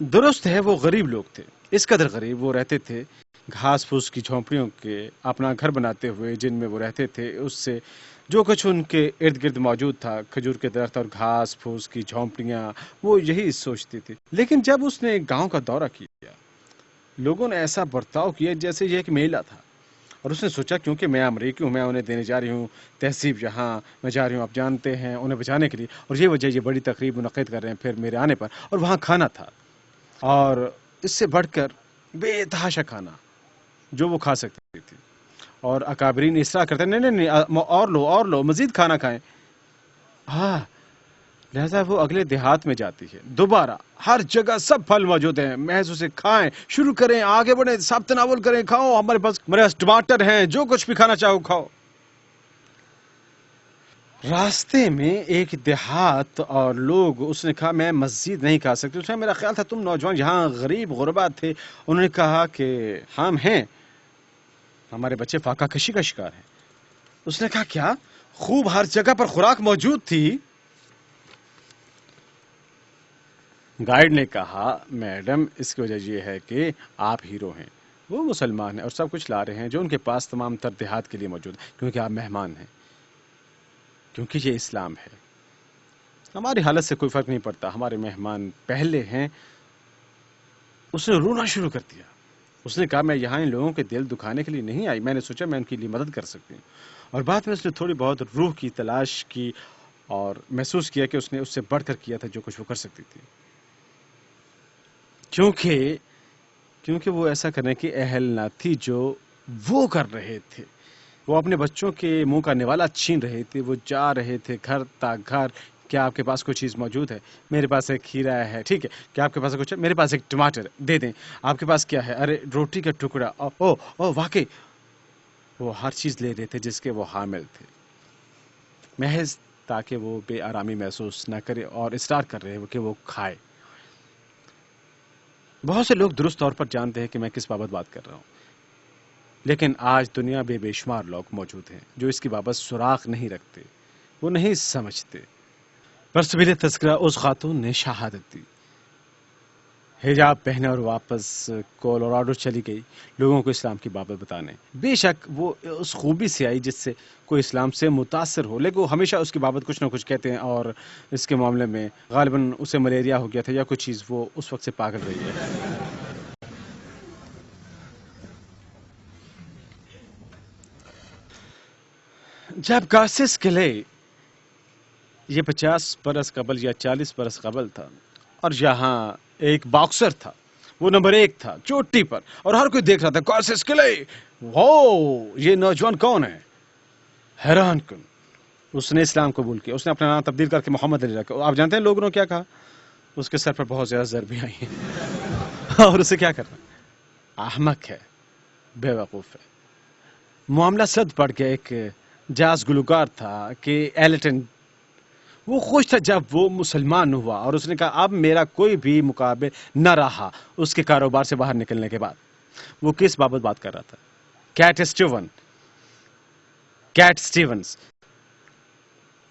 درست ہے وہ غریب لوگ تھے، اس قدر غریب وہ رہتے تھے گھاس پھوس کی جھونپڑیوں کے اپنا گھر بناتے ہوئے، جن میں وہ رہتے تھے اس سے جو کچھ ان کے ارد گرد موجود تھا، کھجور کے درخت اور گھاس پھوس کی جھونپڑیاں، وہ یہی سوچتی تھی۔ لیکن جب اس نے گاؤں کا دورہ کیا، لوگوں نے ایسا برتاؤ کیا جیسے یہ ایک میلہ تھا، اور اس نے سوچا کیونکہ میں امریکی ہوں، میں انہیں دینے جا رہی ہوں تہذیب، یہاں میں جا رہی ہوں، آپ جانتے ہیں انہیں بچانے کے لیے، اور یہ وجہ یہ بڑی تقریب منعقد کر رہے ہیں پھر میرے آنے پر، اور وہاں کھانا تھا، اور اس سے بڑھ کر بے تحاشا کھانا جو وہ کھا سکتی تھی، اور اکابرین اصرار کرتے ہیں نہیں اور لو مزید کھانا کھائیں۔ ہاں، لہذا وہ اگلے دیہات میں جاتی ہے، دوبارہ ہر جگہ سب پھل موجود ہیں، محض اسے کھائیں، شروع کریں، آگے بڑھیں، سب تناول کریں، کھاؤ، ہمارے پاس ٹماٹر ہیں، جو کچھ بھی کھانا چاہو کھاؤ۔ راستے میں ایک دیہات اور لوگ، اس نے کہا میں مزید نہیں کھا سکتی۔ اس نے میرا خیال تھا تم نوجوان یہاں غریب غربا تھے، انہوں نے کہا کہ ہم ہیں، ہمارے بچے فاقہ کشی کا شکار ہیں۔ اس نے کہا کیا؟ خوب ہر جگہ پر خوراک موجود تھی۔ گائیڈ نے کہا میڈم اس کی وجہ یہ ہے کہ آپ ہیرو ہیں، وہ مسلمان ہیں اور سب کچھ لا رہے ہیں جو ان کے پاس تمام تر دیہات کے لیے موجود ہے، کیونکہ آپ مہمان ہیں، کیونکہ یہ اسلام ہے۔ ہماری حالت سے کوئی فرق نہیں پڑتا، ہمارے مہمان پہلے ہیں۔ اس نے رونا شروع کر دیا، اس نے کہا میں یہاں ان لوگوں کے دل دکھانے کے لیے نہیں آئی، میں نے سوچا میں ان کے لیے مدد کر سکتی ہوں. اور بعد میں اس نے تھوڑی بہت روح کی تلاش کی اور محسوس کیا کہ اس نے اس سے بڑھ کر کیا تھا جو کچھ وہ کر سکتی تھی، کیونکہ وہ ایسا کرنے کی اہل نہ تھی جو وہ کر رہے تھے. وہ اپنے بچوں کے منہ کا نوالا چھین رہے تھے. وہ جا رہے تھے گھر تا گھر. کیا آپ کے پاس کوئی چیز موجود ہے؟ میرے پاس ایک کھیرا ہے. ٹھیک ہے. کیا آپ کے پاس کچھ ہے؟ میرے پاس ایک ٹماٹر دے دیں. آپ کے پاس کیا ہے؟ ارے روٹی کا ٹکڑا. او واقعی وہ ہر چیز لے رہے تھے جس کے وہ حامل تھے، محض تاکہ وہ بے آرامی محسوس نہ کرے، اور اصرار کر رہے کہ وہ کھائے. بہت سے لوگ درست طور پر جانتے ہیں کہ میں کس بابت بات کر رہا ہوں، لیکن آج دنیا میں بے شمار لوگ موجود ہیں جو اس کی بابت سراغ نہیں رکھتے، وہ نہیں سمجھتے. برسبیل تذکرہ اس خاتون نے شہادت دی، حجاب پہنے اور واپس کولوراڈو چلی گئی لوگوں کو اسلام کی بابت بتانے. بے شک وہ اس خوبی سے آئی جس سے کوئی اسلام سے متاثر ہو، لیکن وہ ہمیشہ اس کی بابت کچھ نہ کچھ کہتے ہیں، اور اس کے معاملے میں غالباً اسے ملیریا ہو گیا تھا یا کوئی چیز، وہ اس وقت سے پاگل رہی ہے. جب گاسس کلے یہ 50 برس قبل یا 40 برس قبل تھا، اور یہاں ایک باکسر تھا، وہ نمبر 1 تھا چوٹی پر، اور ہر کوئی دیکھ رہا تھا گاسس کلے، واو یہ نوجوان کون ہے؟ حیران کن. اس نے اسلام قبول کیا، اس نے اپنا نام تبدیل کر کے محمد علی رکھا. آپ جانتے ہیں لوگوں نے کیا کہا؟ اس کے سر پر بہت زیادہ ضربیں آئی ہیں اور اسے کیا کرنا؟ احمق ہے، بے وقوف ہے. معاملہ صد پڑ گیا. ایک جاز گلوکار تھا کہ ایلٹن، وہ خوش تھا جب وہ مسلمان ہوا، اور اس نے کہا اب میرا کوئی بھی مقابل نہ رہا. اس کے کاروبار سے باہر نکلنے کے بعد وہ کس بات کر رہا تھا؟ Cat Stevens.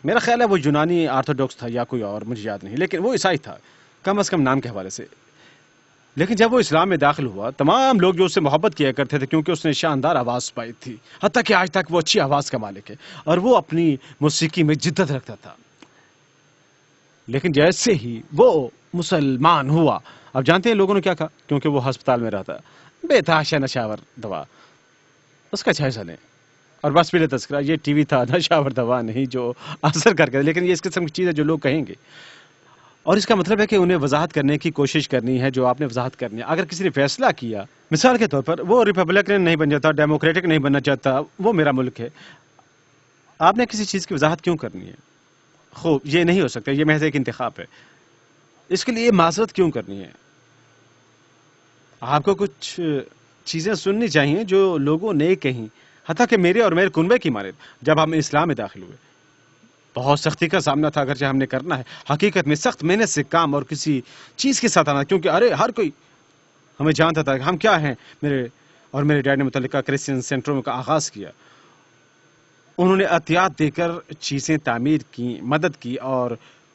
میرا خیال ہے وہ یونانی آرتھوڈاکس تھا یا کوئی اور، مجھے یاد نہیں، لیکن وہ عیسائی تھا کم از کم نام کے حوالے سے. لیکن جب وہ اسلام میں داخل ہوا، تمام لوگ جو اس سے محبت کیا کرتے تھے کیونکہ اس نے شاندار آواز پائی تھی، حتیٰ کہ آج تک وہ اچھی آواز کا مالک ہے اور وہ اپنی موسیقی میں جدت رکھتا تھا. لیکن جیسے ہی وہ مسلمان ہوا، اب جانتے ہیں لوگوں نے کیا کہا؟ کیونکہ وہ ہسپتال میں رہتا، بے تحاشا نشاور دوا، اس کا جائزہ لیں. اور بس پہلے تذکرہ، یہ ٹی وی تھا، نشاور دوا نہیں جو اثر کر کے، لیکن یہ اس قسم کی چیز ہے جو لوگ کہیں گے، اور اس کا مطلب ہے کہ انہیں وضاحت کرنے کی کوشش کرنی ہے جو آپ نے وضاحت کرنی ہے. اگر کسی نے فیصلہ کیا، مثال کے طور پر وہ ریپبلکن نہیں بن جاتا، ڈیموکریٹک نہیں بننا چاہتا، وہ میرا ملک ہے، آپ نے کسی چیز کی وضاحت کیوں کرنی ہے؟ خوب، یہ نہیں ہو سکتا، یہ محض ایک انتخاب ہے. اس کے لیے معذرت کیوں کرنی ہے؟ آپ کو کچھ چیزیں سننی چاہیے جو لوگوں نے کہیں، حتیٰ کہ میرے اور میرے کنبے کی مانند. جب ہم اسلام میں داخل ہوئے، بہت سختی کا سامنا تھا، اگرچہ ہم نے کرنا ہے. حقیقت میں سخت محنت سے کام اور کسی چیز کے ساتھ آنا، کیونکہ ہر کوئی ہمیں جانتا تھا کہ ہم کیا ہیں. میرے ڈیڈ نے متعلقہ کرسچن سینٹروں کا آغاز کیا. انہوں نے احتیاط دے کر چیزیں تعمیر کی، مدد کی، اور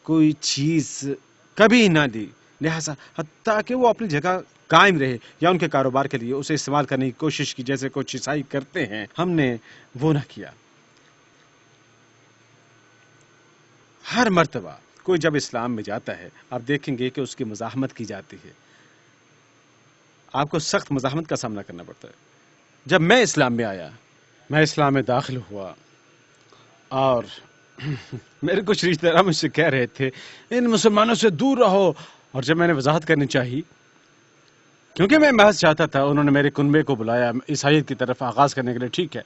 کوئی چیز کبھی نہ لی. لہذا حتیٰ کہ وہ اپنی جگہ قائم رہے یا ان کے کاروبار کے لیے اسے استعمال کرنے کی کوشش کی جیسے کچھ عیسائی کرتے ہیں، ہم نے وہ نہ کیا. ہر مرتبہ کوئی جب اسلام میں جاتا ہے، آپ دیکھیں گے کہ اس کی مزاحمت کی جاتی ہے، آپ کو سخت مزاحمت کا سامنا کرنا پڑتا ہے. جب میں اسلام میں آیا، میں اسلام میں داخل ہوا، اور میرے کچھ رشتہ دار مجھ سے کہہ رہے تھے ان مسلمانوں سے دور رہو. اور جب میں نے وضاحت کرنی چاہی، کیونکہ میں محض چاہتا تھا، انہوں نے میرے کنبے کو بلایا عیسائیت کی طرف آغاز کرنے کے لیے. ٹھیک ہے،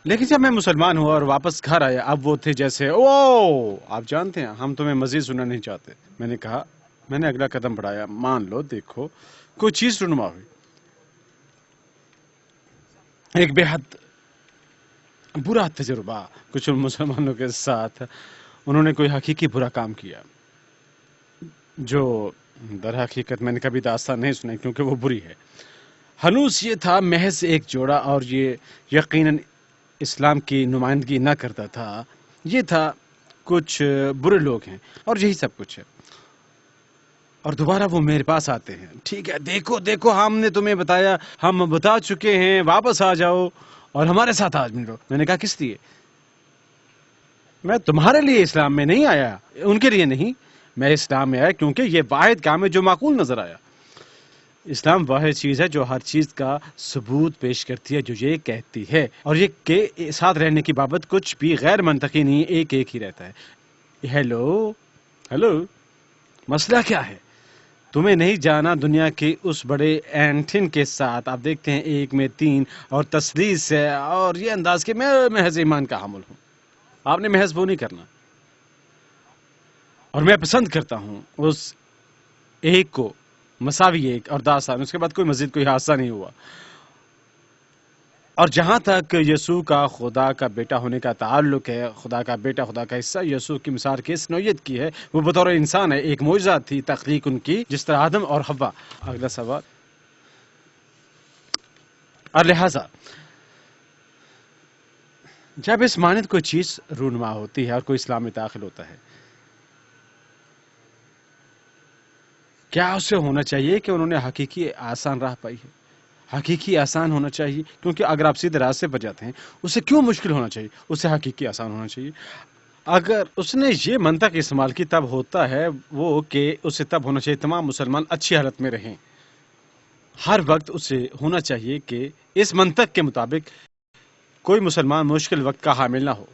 لیکن جب میں مسلمان ہوا اور واپس گھر آیا، اب وہ تھے جیسے آپ جانتے ہیں ہم تمہیں مزید سننا نہیں چاہتے. میں نے کہا، میں نے اگلا قدم بڑھایا، مان لو دیکھو کوئی چیز رونما ہوئی. ایک بے حد برا تجربہ کچھ مسلمانوں کے ساتھ، انہوں نے کوئی حقیقی برا کام کیا جو در حقیقت میں نے کبھی داستان نہیں سنائی کیونکہ وہ بری ہے. ہنوز یہ تھا محض ایک جوڑا، اور یہ یقیناً اسلام کی نمائندگی نہ کرتا تھا. یہ تھا کچھ برے لوگ ہیں اور یہی سب کچھ ہے. اور دوبارہ وہ میرے پاس آتے ہیں، ٹھیک ہے دیکھو ہم نے تمہیں بتایا، ہم بتا چکے ہیں، واپس آ جاؤ اور ہمارے ساتھ آج ملو. میں نے کہا کس لیے؟ میں تمہارے لیے اسلام میں نہیں آیا، ان کے لیے نہیں. میں اسلام میں آیا کیونکہ یہ واحد کام ہے جو معقول نظر آیا. اسلام واحد چیز ہے جو ہر چیز کا ثبوت پیش کرتی ہے، جو یہ کہتی ہے، اور یہ کہ ساتھ رہنے کی بابت کچھ بھی غیر منطقی نہیں، ایک ہی رہتا ہے۔ ہیلو، مسئلہ کیا ہے؟ تمہیں نہیں جانا دنیا کے اس بڑے اینٹن کے ساتھ، آپ دیکھتے ہیں 1 میں 3 اور تسلیس ہے، اور یہ انداز کہ میں محض ایمان کا حامل ہوں۔ آپ نے محض وہ نہیں کرنا، اور میں پسند کرتا ہوں اس ایک کو، مساوی ایک اور داستان، اس کے بعد کوئی مزید کوئی حادثہ نہیں ہوا۔ اور جہاں تک یسوع کا خدا کا بیٹا ہونے کا تعلق ہے، خدا کا بیٹا، خدا کا حصہ، یسوع کی مثال کس نوعیت کی ہے؟ وہ بطور انسان ہے، ایک معجزہ تھی تخلیق ان کی، جس طرح آدم اور حوا۔ اگلا سوال، اور لہذا جب اس مانند کوئی چیز رونما ہوتی ہے اور کوئی اسلام میں داخل ہوتا ہے، کیا اسے ہونا چاہیے کہ انہوں نے حقیقی آسان راہ پائی ہے؟ حقیقی آسان ہونا چاہیے، کیونکہ اگر آپ سیدھے راستے پر جاتے ہیں، اسے کیوں مشکل ہونا چاہیے؟ اسے حقیقی آسان ہونا چاہیے۔ اگر اس نے یہ منطق استعمال کی تب ہوتا ہے وہ کہ اسے تب ہونا چاہیے تمام مسلمان اچھی حالت میں رہیں۔ ہر وقت اسے ہونا چاہیے کہ اس منطق کے مطابق کوئی مسلمان مشکل وقت کا حامل نہ ہو،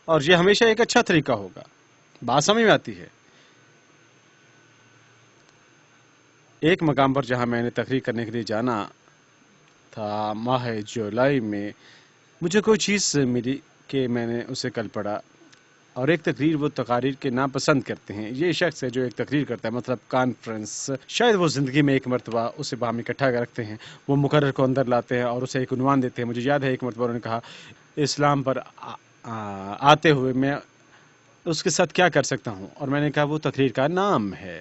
اور یہ ہمیشہ ایک اچھا طریقہ ہوگا۔ بات سمجھ میں آتی ہے؟ ایک مقام پر جہاں میں نے تقریر کرنے کے لیے جانا تھا ماہ جولائی میں، مجھے کوئی چیز ملی کہ میں نے اسے کل پڑھا، اور ایک تقریر، وہ تقاریر کے نام پسند کرتے ہیں، یہ شخص ہے جو ایک تقریر کرتا ہے، مطلب کانفرنس، شاید وہ زندگی میں ایک مرتبہ اسے باہم اکٹھا رکھتے ہیں، وہ مقرر کو اندر لاتے ہیں اور اسے ایک عنوان دیتے ہیں۔ مجھے یاد ہے ایک مرتبہ انہوں نے کہا، اسلام پر آتے ہوئے میں اس کے ساتھ کیا کر سکتا ہوں، اور میں نے کہا وہ تقریر کا نام ہے۔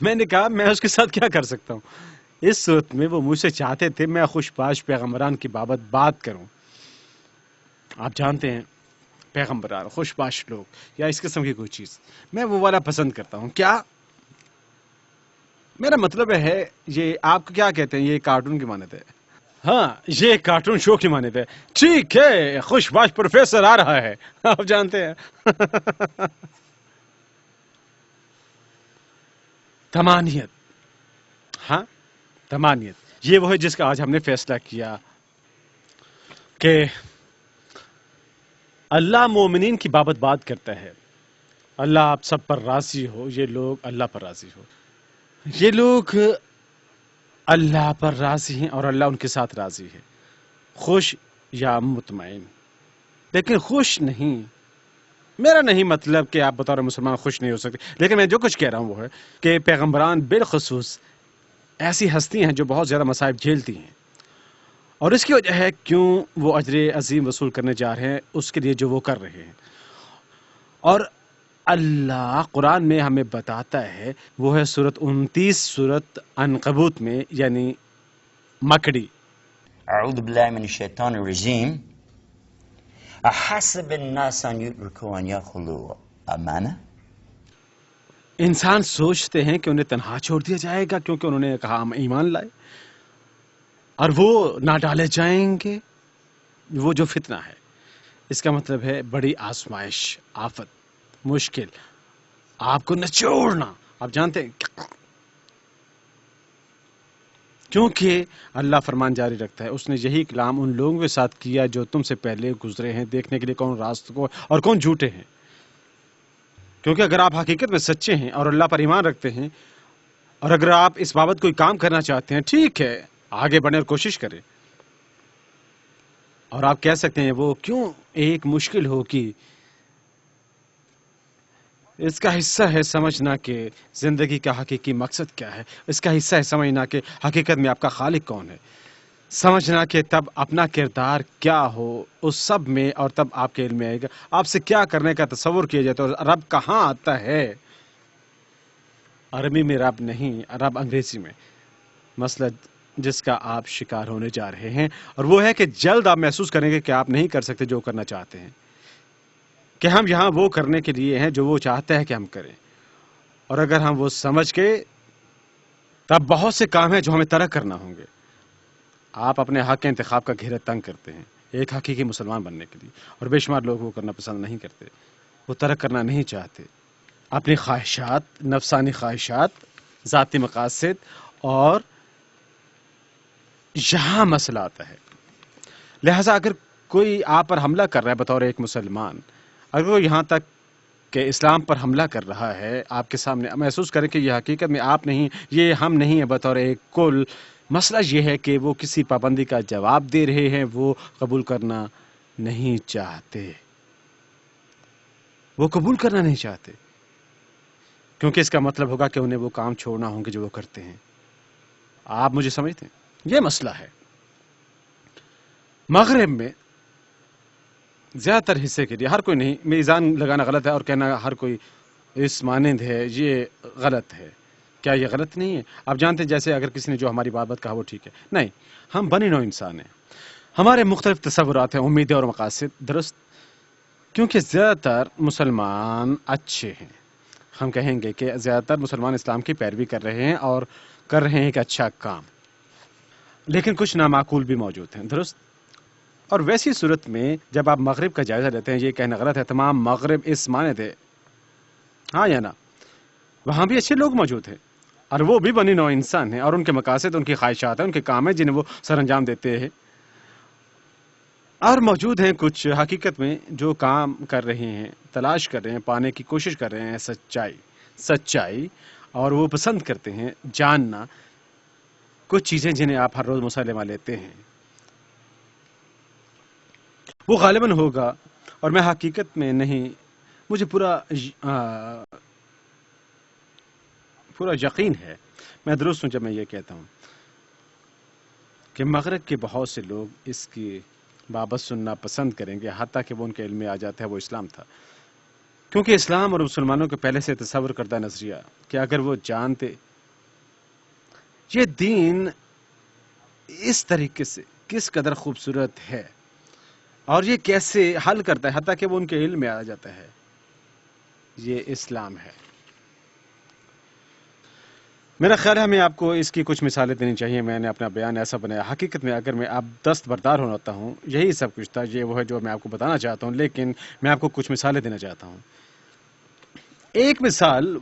میں نے کہا میں اس کے ساتھ کیا کر سکتا ہوں؟ اس صورت میں وہ مجھ سے چاہتے تھے میں خوش باش پیغمبران کی بابت بات کروں۔ آپ جانتے ہیں پیغمبران، خوش باش لوگ، یا اس قسم کی کوئی چیز، میں وہ والا پسند کرتا ہوں۔ کیا میرا مطلب ہے، یہ آپ کیا کہتے ہیں، یہ کارٹون کی مانند ہے؟ ہاں، یہ کارٹون شو کی مانند ہے۔ ٹھیک ہے، خوش باش پروفیسر آ رہا ہے، آپ جانتے ہیں۔ تمانیت، ہاں تمانیت، یہ وہ ہے جس کا آج ہم نے فیصلہ کیا کہ اللہ مومنین کی بابت بات کرتا ہے۔ اللہ آپ سب پر راضی ہو، یہ لوگ اللہ پر راضی ہو، یہ لوگ اللہ پر راضی ہیں اور اللہ ان کے ساتھ راضی ہے، خوش یا مطمئن، لیکن خوش نہیں۔ میرا نہیں مطلب کہ آپ بطور مسلمان خوش نہیں ہو سکتے، لیکن میں جو کچھ کہہ رہا ہوں وہ ہے کہ پیغمبران بالخصوص ایسی ہستیاں ہیں جو بہت زیادہ مصائب جھیلتی ہیں، اور اس کی وجہ ہے کیوں وہ اجر عظیم وصول کرنے جا رہے ہیں اس کے لیے جو وہ کر رہے ہیں۔ اور اللہ قرآن میں ہمیں بتاتا ہے، وہ ہے سورت 29 سورت عنکبوت میں، یعنی مکڑی۔ اعوذ باللہ من الشیطان الرجیم احسب الناس ان یترکوا ان یدخلوا امانہ، انسان سوچتے ہیں کہ انہیں تنہا چھوڑ دیا جائے گا کیونکہ انہوں نے کہا ہم ایمان لائے، اور وہ نہ ڈالے جائیں گے، وہ جو فتنہ ہے، اس کا مطلب ہے بڑی آزمائش، آفت، مشکل، آپ کو نچوڑنا۔ آپ جانتے ہیں کیونکہ اللہ فرمان جاری رکھتا ہے، اس نے یہی کلام ان لوگوں کے ساتھ کیا جو تم سے پہلے گزرے ہیں، دیکھنے کے لیے کون راست کو اور کون جھوٹے ہیں۔ کیونکہ اگر آپ حقیقت میں سچے ہیں اور اللہ پر ایمان رکھتے ہیں، اور اگر آپ اس بابت کوئی کام کرنا چاہتے ہیں، ٹھیک ہے، آگے بڑھیں اور کوشش کریں۔ اور آپ کہہ سکتے ہیں وہ کیوں ایک مشکل ہوگی، اس کا حصہ ہے سمجھنا کہ زندگی کا حقیقی مقصد کیا ہے، اس کا حصہ ہے سمجھنا کہ حقیقت میں آپ کا خالق کون ہے، سمجھنا کہ تب اپنا کردار کیا ہو اس سب میں، اور تب آپ کے علم میں آئے گا آپ سے کیا کرنے کا تصور کیا جاتا ہے، رب کہاں آتا ہے۔ عربی میں رب نہیں، رب انگریزی میں، مسئلہ جس کا آپ شکار ہونے جا رہے ہیں، اور وہ ہے کہ جلد آپ محسوس کریں گے کہ آپ نہیں کر سکتے جو کرنا چاہتے ہیں، کہ ہم یہاں وہ کرنے کے لیے ہیں جو وہ چاہتا ہے کہ ہم کریں، اور اگر ہم وہ سمجھ گئے تب بہت سے کام ہیں جو ہمیں ترک کرنا ہوں گے۔ آپ اپنے حق کے انتخاب کا گھیرا تنگ کرتے ہیں ایک حقیقی مسلمان بننے کے لیے، اور بے شمار لوگ وہ کرنا پسند نہیں کرتے، وہ ترک کرنا نہیں چاہتے، اپنی خواہشات، نفسانی خواہشات ذاتی مقاصد، اور یہاں مسئلہ آتا ہے. لہذا اگر کوئی آپ پر حملہ کر رہا ہے بطور ایک مسلمان، اگر وہ یہاں تک کہ اسلام پر حملہ کر رہا ہے، آپ کے سامنے محسوس کریں کہ یہ حقیقت میں آپ نہیں، یہ ہم نہیں ہیں بطور ایک کل. مسئلہ یہ ہے کہ وہ کسی پابندی کا جواب دے رہے ہیں، وہ قبول کرنا نہیں چاہتے، وہ قبول کرنا نہیں چاہتے، کیونکہ اس کا مطلب ہوگا کہ انہیں وہ کام چھوڑنا ہوں گے جو وہ کرتے ہیں. آپ مجھے سمجھتے ہیں؟ یہ مسئلہ ہے. مغرب میں زیادہ تر حصے کے لیے، ہر کوئی نہیں، میزان لگانا غلط ہے اور کہنا ہر کوئی اس مانند ہے، یہ غلط ہے. کیا یہ غلط نہیں ہے؟ آپ جانتے ہیں جیسے اگر کسی نے جو ہماری بات کہا وہ ٹھیک ہے، نہیں، ہم بنی نوع انسان ہیں، ہمارے مختلف تصورات ہیں، امیدیں اور مقاصد، درست؟ کیونکہ زیادہ تر مسلمان اچھے ہیں، ہم کہیں گے کہ زیادہ تر مسلمان اسلام کی پیروی کر رہے ہیں اور کر رہے ہیں ایک اچھا کام، لیکن کچھ نامعقول بھی موجود ہیں، درست؟ اور ویسی صورت میں جب آپ مغرب کا جائزہ لیتے ہیں، یہ کہنا غلط ہے تمام مغرب اس معنی تھے، ہاں یا نا، وہاں بھی اچھے لوگ موجود ہیں اور وہ بھی بنی نوع انسان ہیں، اور ان کے مقاصد، ان کی خواہشات ہیں، ان کے کام ہیں جنہیں وہ سر انجام دیتے ہیں. اور موجود ہیں کچھ حقیقت میں جو کام کر رہے ہیں، تلاش کر رہے ہیں، پانے کی کوشش کر رہے ہیں سچائی، اور وہ پسند کرتے ہیں جاننا کچھ چیزیں جنہیں آپ ہر روز مسلمہ لیتے ہیں. وہ غالباً ہوگا، اور میں حقیقت میں نہیں، مجھے پورا یقین ہے، میں درست ہوں جب میں یہ کہتا ہوں کہ مغرب کے بہت سے لوگ اس کی بابت سننا پسند کریں گے، حتیٰ کہ وہ ان کے علم میں آ جاتا ہے وہ اسلام تھا. کیونکہ اسلام اور مسلمانوں کے پہلے سے تصور کردہ نظریہ کہ اگر وہ جانتے یہ دین اس طریقے سے کس قدر خوبصورت ہے اور یہ کیسے حل کرتا ہے، حتیٰ کہ وہ ان کے علم میں آ جاتا ہے، یہ اسلام ہے. میرا خیال ہے ہمیں آپ کو اس کی کچھ مثالیں دینی چاہیے. میں نے اپنا بیان ایسا بنایا، حقیقت میں اگر میں اب دستبردار ہوتا ہوں، یہی سب کچھ تھا، یہ وہ ہے جو میں آپ کو بتانا چاہتا ہوں، لیکن میں آپ کو کچھ مثالیں دینا چاہتا ہوں. ایک مثال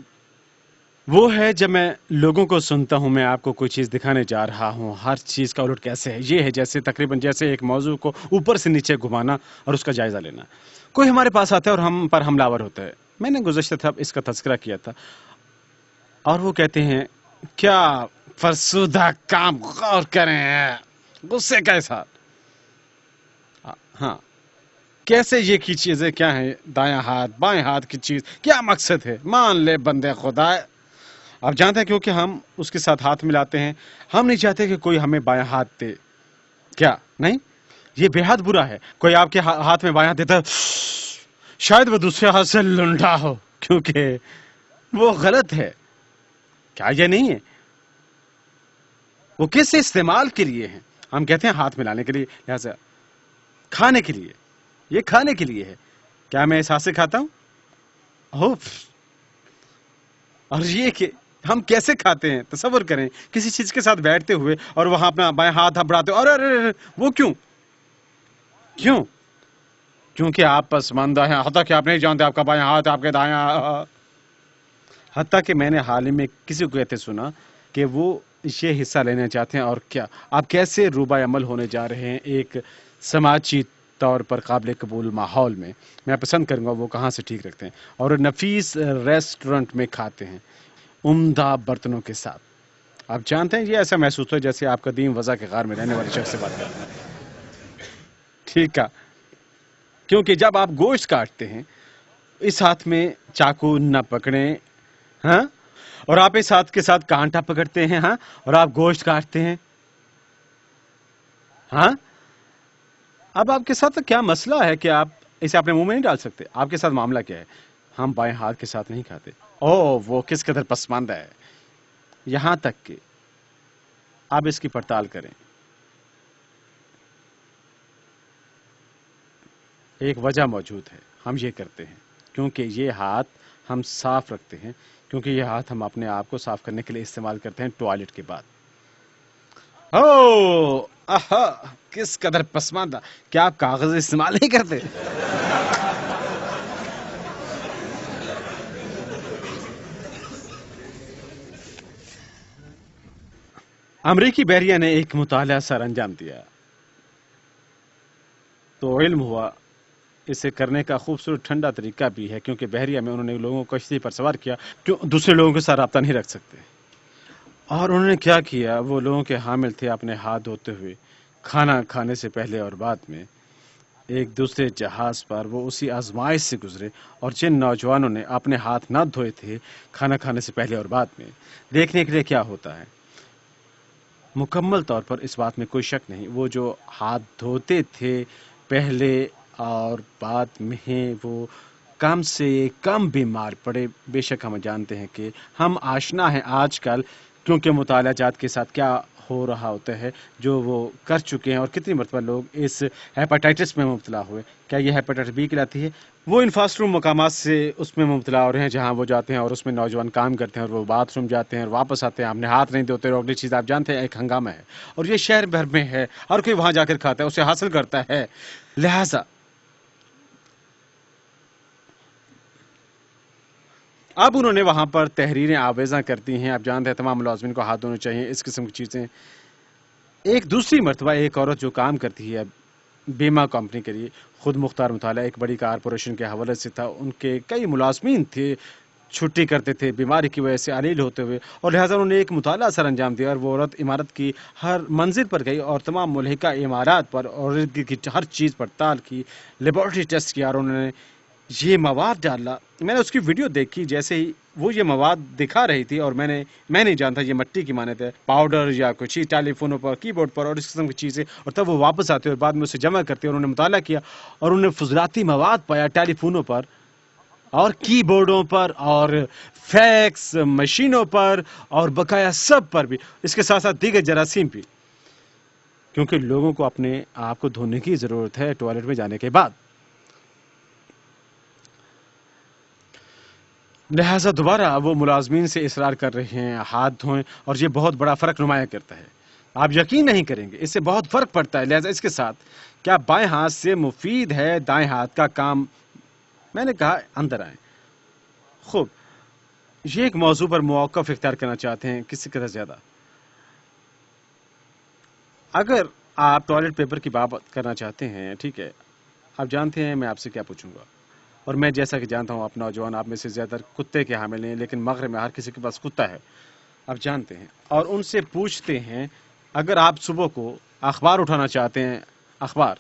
وہ ہے جب میں لوگوں کو سنتا ہوں، میں آپ کو کوئی چیز دکھانے جا رہا ہوں، ہر چیز کا الٹ کیسے ہے. یہ ہے جیسے تقریباً جیسے ایک موضوع کو اوپر سے نیچے گھمانا اور اس کا جائزہ لینا. کوئی ہمارے پاس آتا ہے اور ہم پر حملہ آور ہوتا ہے. میں نے گزشتہ تھا اس کا تذکرہ کیا تھا، اور وہ کہتے ہیں کیا فرسودہ کام، غور کریں غصے کے ساتھ. ہاں، کیسے یہ کی چیزیں کیا ہیں، دایاں ہاتھ بائیں ہاتھ کی چیز کیا مقصد ہے، مان لے بندے خدا. آپ جانتے ہیں کیونکہ ہم اس کے ساتھ ہاتھ ملاتے ہیں، ہم نہیں چاہتے کہ کوئی ہمیں بایاں ہاتھ دے. کیا نہیں؟ یہ بے حد برا ہے. کوئی آپ کے ہاتھ میں بایاں دیتا ہے، شاید وہ دوسرے ہاتھ سے لنڈا ہو، کیونکہ وہ غلط ہے. کیا یہ نہیں ہے؟ وہ کس استعمال کے لیے ہیں؟ ہم کہتے ہیں ہاتھ ملانے کے لیے، لہذا کھانے کے لیے، یہ کھانے کے لیے ہے. کیا میں اس ہاتھ سے کھاتا ہوں؟ اور یہ کہ ہم کیسے کھاتے ہیں، تصور کریں کسی چیز کے ساتھ بیٹھتے ہوئے اور وہاں اپنا بائیں ہاتھ بڑھاتے ہو. ارے وہ کیوں؟ کیونکہ آپ پسماندہ ہیں، حتیٰ کہ آپ نہیں جانتے آپ کا بائیں ہاتھ آپ کے دایاں. حتیٰ کہ میں نے حال ہی میں کسی کو کہتے سنا کہ وہ یہ حصہ لینا چاہتے ہیں، اور کیا آپ کیسے روبہ عمل ہونے جا رہے ہیں ایک سماجی طور پر قابل قبول ماحول میں. میں پسند کروں گا وہ کہاں سے ٹھیک رکھتے ہیں اور نفیس ریسٹورنٹ میں کھاتے ہیں عمدہ برتنوں کے ساتھ. آپ جانتے ہیں یہ ایسا محسوس ہو جیسے آپ قدیم وضع کے غار میں رہنے والے شخص سے بات کرتے ہیں. ٹھیک ہے، کیونکہ جب آپ گوشت کاٹتے ہیں اس ہاتھ میں چاقو نہ پکڑیں، ہاں، اور آپ اس ہاتھ کے ساتھ کانٹا پکڑتے ہیں، ہاں، اور آپ گوشت کاٹتے ہیں، ہاں. اب آپ کے ساتھ کیا مسئلہ ہے کہ آپ اسے اپنے منہ میں نہیں ڈال سکتے؟ آپ کے ساتھ معاملہ کیا ہے؟ ہم بائیں ہاتھ کے ساتھ نہیں کھاتے. وہ کس قدر پسماندہ ہے. یہاں تک کہ آپ اس کی پڑتال کریں. ایک وجہ موجود ہے ہم یہ کرتے ہیں، کیونکہ یہ ہاتھ ہم صاف رکھتے ہیں، کیونکہ یہ ہاتھ ہم اپنے آپ کو صاف کرنے کے لیے استعمال کرتے ہیں ٹوائلٹ کے بعد. کس قدر پسماندہ. کیا آپ کاغذ استعمال نہیں کرتے؟ امریکی بحریہ نے ایک مطالعہ سر انجام دیا تو علم ہوا اسے کرنے کا خوبصورت ٹھنڈا طریقہ بھی ہے، کیونکہ بحریہ میں انہوں نے لوگوں کو کشتی پر سوار کیا جو دوسرے لوگوں کے ساتھ رابطہ نہیں رکھ سکتے، اور انہوں نے کیا کیا، وہ لوگوں کے حامل تھے اپنے ہاتھ دھوتے ہوئے کھانا کھانے سے پہلے اور بعد میں ایک دوسرے جہاز پر وہ اسی آزمائش سے گزرے، اور جن نوجوانوں نے اپنے ہاتھ نہ دھوئے تھے کھانا کھانے سے پہلے اور بعد میں، دیکھنے کے لیے کیا ہوتا ہے۔ مکمل طور پر اس بات میں کوئی شک نہیں، وہ جو ہاتھ دھوتے تھے پہلے اور بعد میں وہ کم سے کم بیمار پڑے۔ بے شک ہم جانتے ہیں کہ ہم آشنا ہیں آج کل، کیونکہ مطالعہ جات کے ساتھ کیا ہو رہا ہوتا ہے جو وہ کر چکے ہیں، اور کتنی مرتبہ لوگ اس ہیپاٹائٹس میں مبتلا ہوئے۔ کیا یہ ہیپاٹائٹس بی کہلاتی ہے؟ وہ ان فاسٹ روم مقامات سے اس میں مبتلا ہو رہے ہیں جہاں وہ جاتے ہیں اور اس میں نوجوان کام کرتے ہیں اور وہ باتھ روم جاتے ہیں اور واپس آتے ہیں، اپنے ہاتھ نہیں دھوتے، اور اگلی چیز آپ جانتے ہیں ایک ہنگامہ ہے، اور یہ شہر بھر میں ہے، ہر کوئی وہاں جا کر کھاتا ہے، اسے حاصل کرتا ہے۔ لہذا اب انہوں نے وہاں پر تحریریں آویزاں کرتی ہیں، آپ جانتے ہیں تمام ملازمین کو ہاتھ دھونے چاہیے، اس قسم کی چیزیں۔ ایک دوسری مرتبہ ایک عورت جو کام کرتی ہے بیمہ کمپنی کے لیے، خود مختار مطالعہ ایک بڑی کارپوریشن کے حوالے سے تھا، ان کے کئی ملازمین تھے، چھٹی کرتے تھے بیماری کی وجہ سے علیل ہوتے ہوئے، اور لہٰذا انہوں نے ایک مطالعہ سر انجام دیا، اور وہ عورت عمارت کی ہر منزل پر گئی اور تمام ملحقہ عمارات پر اور کی ہر چیز پڑتال کی، لیبارٹری ٹیسٹ کیا، اور انہوں نے یہ مواد ڈالا۔ میں نے اس کی ویڈیو دیکھی، جیسے ہی وہ یہ مواد دکھا رہی تھی، اور میں نہیں جانتا یہ مٹی کی مانند ہے، پاؤڈر یا کچھ چیز ٹیلی فونوں پر، کی بورڈ پر اور اس قسم کی چیزیں، اور تب وہ واپس آتے اور بعد میں اسے جمع کرتے، اور انہوں نے مطالعہ کیا اور انہوں نے فضلاتی مواد پایا ٹیلی فونوں پر اور کی بورڈوں پر اور فیکس مشینوں پر اور بقایا سب پر بھی، اس کے ساتھ ساتھ دیگر جراثیم بھی، کیونکہ لوگوں کو اپنے آپ کو دھونے کی ضرورت ہے ٹوائلٹ میں جانے کے بعد۔ لہٰذا دوبارہ وہ ملازمین سے اصرار کر رہے ہیں ہاتھ دھوئیں، اور یہ بہت بڑا فرق نمایاں کرتا ہے، آپ یقین نہیں کریں گے، اس سے بہت فرق پڑتا ہے۔ لہٰذا اس کے ساتھ کیا بائیں ہاتھ سے مفید ہے دائیں ہاتھ کا کام؟ میں نے کہا اندر آئیں۔ خوب، یہ ایک موضوع پر موقف اختیار کرنا چاہتے ہیں، کسی قدر زیادہ۔ اگر آپ ٹوائلٹ پیپر کی بات کرنا چاہتے ہیں، ٹھیک ہے، آپ جانتے ہیں میں آپ سے کیا پوچھوں گا، اور میں جیسا کہ جانتا ہوں آپ نوجوان آپ میں سے زیادہ تر کتے کے حامل ہیں، لیکن مغرب میں ہر کسی کے پاس کتا ہے، آپ جانتے ہیں، اور ان سے پوچھتے ہیں اگر آپ صبح کو اخبار اٹھانا چاہتے ہیں، اخبار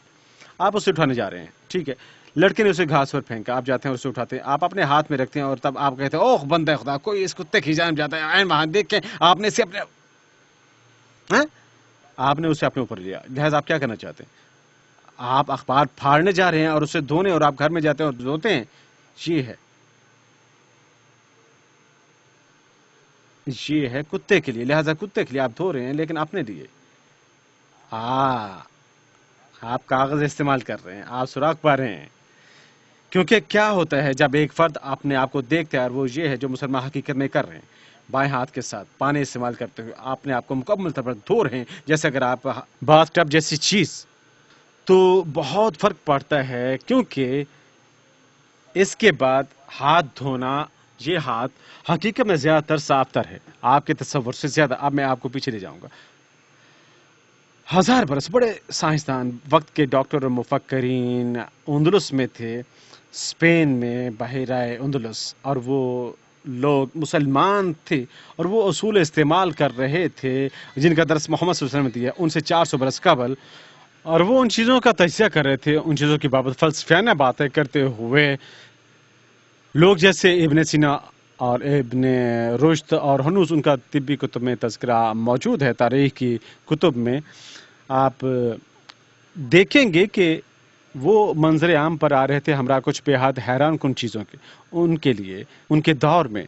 آپ اسے اٹھانے جا رہے ہیں، ٹھیک ہے، لڑکے نے اسے گھاس پر پھینکا، آپ جاتے ہیں اور اسے اٹھاتے ہیں، آپ اپنے ہاتھ میں رکھتے ہیں، اور تب آپ کہتے ہیں اوہ بندہ خدا، کوئی اس کتے کی جانب جاتا ہے، وہاں دیکھ کے آپ نے اسے اپنے اوپر لیا۔ لہٰذا آپ کیا کرنا چاہتے ہیں؟ آپ اخبار پھاڑنے جا رہے ہیں اور اسے دھونے، اور آپ گھر میں جاتے ہیں اور دھوتے ہیں۔ یہ ہے کتے کے لیے، لہٰذا کتے کے لیے آپ دھو رہے ہیں، لیکن اپنے لیے آپ کاغذ استعمال کر رہے ہیں، آپ سراغ پا رہے ہیں، کیونکہ کیا ہوتا ہے جب ایک فرد اپنے آپ کو دیکھتا ہے، اور وہ یہ ہے جو مسلمان حقیقت میں کر رہے ہیں، بائیں ہاتھ کے ساتھ پانی استعمال کرتے ہوئے اپنے آپ کو مکمل طور پر دھو رہے ہیں، جیسے اگر آپ باتھ ٹب جیسی چیز، تو بہت فرق پڑتا ہے، کیونکہ اس کے بعد ہاتھ دھونا، یہ ہاتھ حقیقت میں زیادہ تر صاف تر ہے آپ کے تصور سے زیادہ۔ اب میں آپ کو پیچھے لے جاؤں گا، 1000 برس بڑے سائنسدان وقت کے ڈاکٹر اور مفکرین اندلس میں تھے، اسپین میں بحیرہ اندلس، اور وہ لوگ مسلمان تھے اور وہ اصول استعمال کر رہے تھے جن کا درس محمد صلی اللہ علیہ وسلم نے دیا ان سے 400 برس قبل، اور وہ ان چیزوں کا تجزیہ کر رہے تھے، ان چیزوں کی بابت فلسفیانہ باتیں کرتے ہوئے۔ لوگ جیسے ابن سینا اور ابن رشد، اور ہنوز ان کا طبی کتب میں تذکرہ موجود ہے، تاریخ کی کتب میں آپ دیکھیں گے کہ وہ منظر عام پر آ رہے تھے ہمراہ کچھ بے حد حیران کن چیزوں کے، ان کے لیے ان کے دور میں،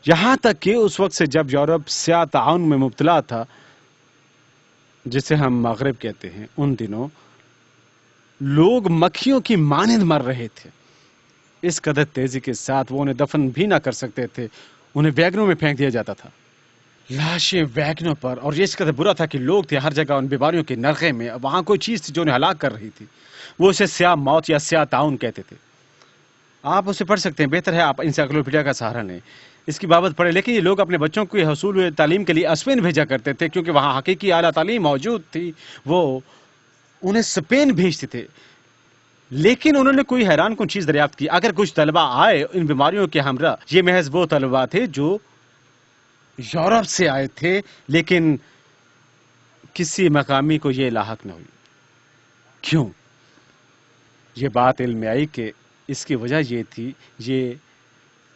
یہاں تک کہ اس وقت سے جب یورپ سیاہ تعاون میں مبتلا تھا جسے ہم مغرب کہتے ہیں، ان دنوں لوگ مکھیوں کی مانند مر رہے تھے، اس قدر تیزی کے ساتھ وہ انہیں دفن بھی نہ کر سکتے تھے، انہیں ویگنوں میں پھینک دیا جاتا تھا، لاشیں ویگنوں پر، اور یہ اس قدر برا تھا کہ لوگ تھے ہر جگہ ان بیماریوں کے نرغے میں، وہاں کوئی چیز تھی جو انہیں ہلاک کر رہی تھی، وہ اسے سیاہ موت یا سیاہ تعاون کہتے تھے۔ آپ اسے پڑھ سکتے ہیں، بہتر ہے آپ انسائکلوپیڈیا کا سہارا لیں۔ اس کی بابت پڑھے، لیکن یہ لوگ اپنے بچوں کو حصول تعلیم کے لیے اسپین بھیجا کرتے تھے کیونکہ وہاں حقیقی اعلیٰ تعلیم موجود تھی، وہ انہیں اسپین بھیجتے تھے۔ لیکن انہوں نے کوئی حیران کن چیز دریافت کی، اگر کچھ طلبہ آئے ان بیماریوں کے ہمراہ، یہ محض وہ طلبہ تھے جو یورپ سے آئے تھے، لیکن کسی مقامی کو یہ لاحق نہ ہوئی۔ کیوں؟ یہ بات علم میں آئی کہ اس کی وجہ یہ تھی، یہ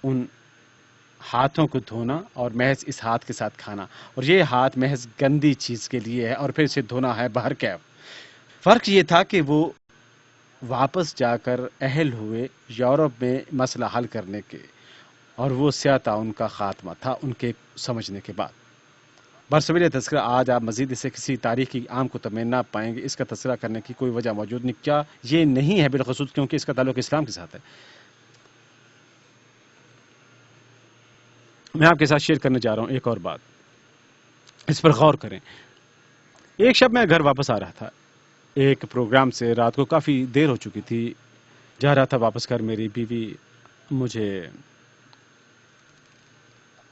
ان ہاتھوں کو دھونا اور محض اس ہاتھ کے ساتھ کھانا، اور یہ ہاتھ محض گندی چیز کے لیے ہے اور پھر اسے دھونا ہے باہر کیف۔ فرق یہ تھا کہ وہ واپس جا کر اہل ہوئے یورپ میں مسئلہ حل کرنے کے، اور وہ سیاہ تعاون کا خاتمہ تھا ان کے سمجھنے کے بعد۔ برصغیر تذکرہ آج آپ مزید اسے کسی تاریخی عام کو تمین نہ پائیں گے، اس کا تذکرہ کرنے کی کوئی وجہ موجود نہیں، کیا یہ نہیں ہے بالخصوص کیونکہ اس کا تعلق اسلام کے ساتھ ہے۔ میں آپ کے ساتھ شیئر کرنے جا رہا ہوں ایک اور بات، اس پر غور کریں۔ ایک شب میں گھر واپس آ رہا تھا ایک پروگرام سے، رات کو کافی دیر ہو چکی تھی، جا رہا تھا واپس گھر۔ میری بیوی مجھے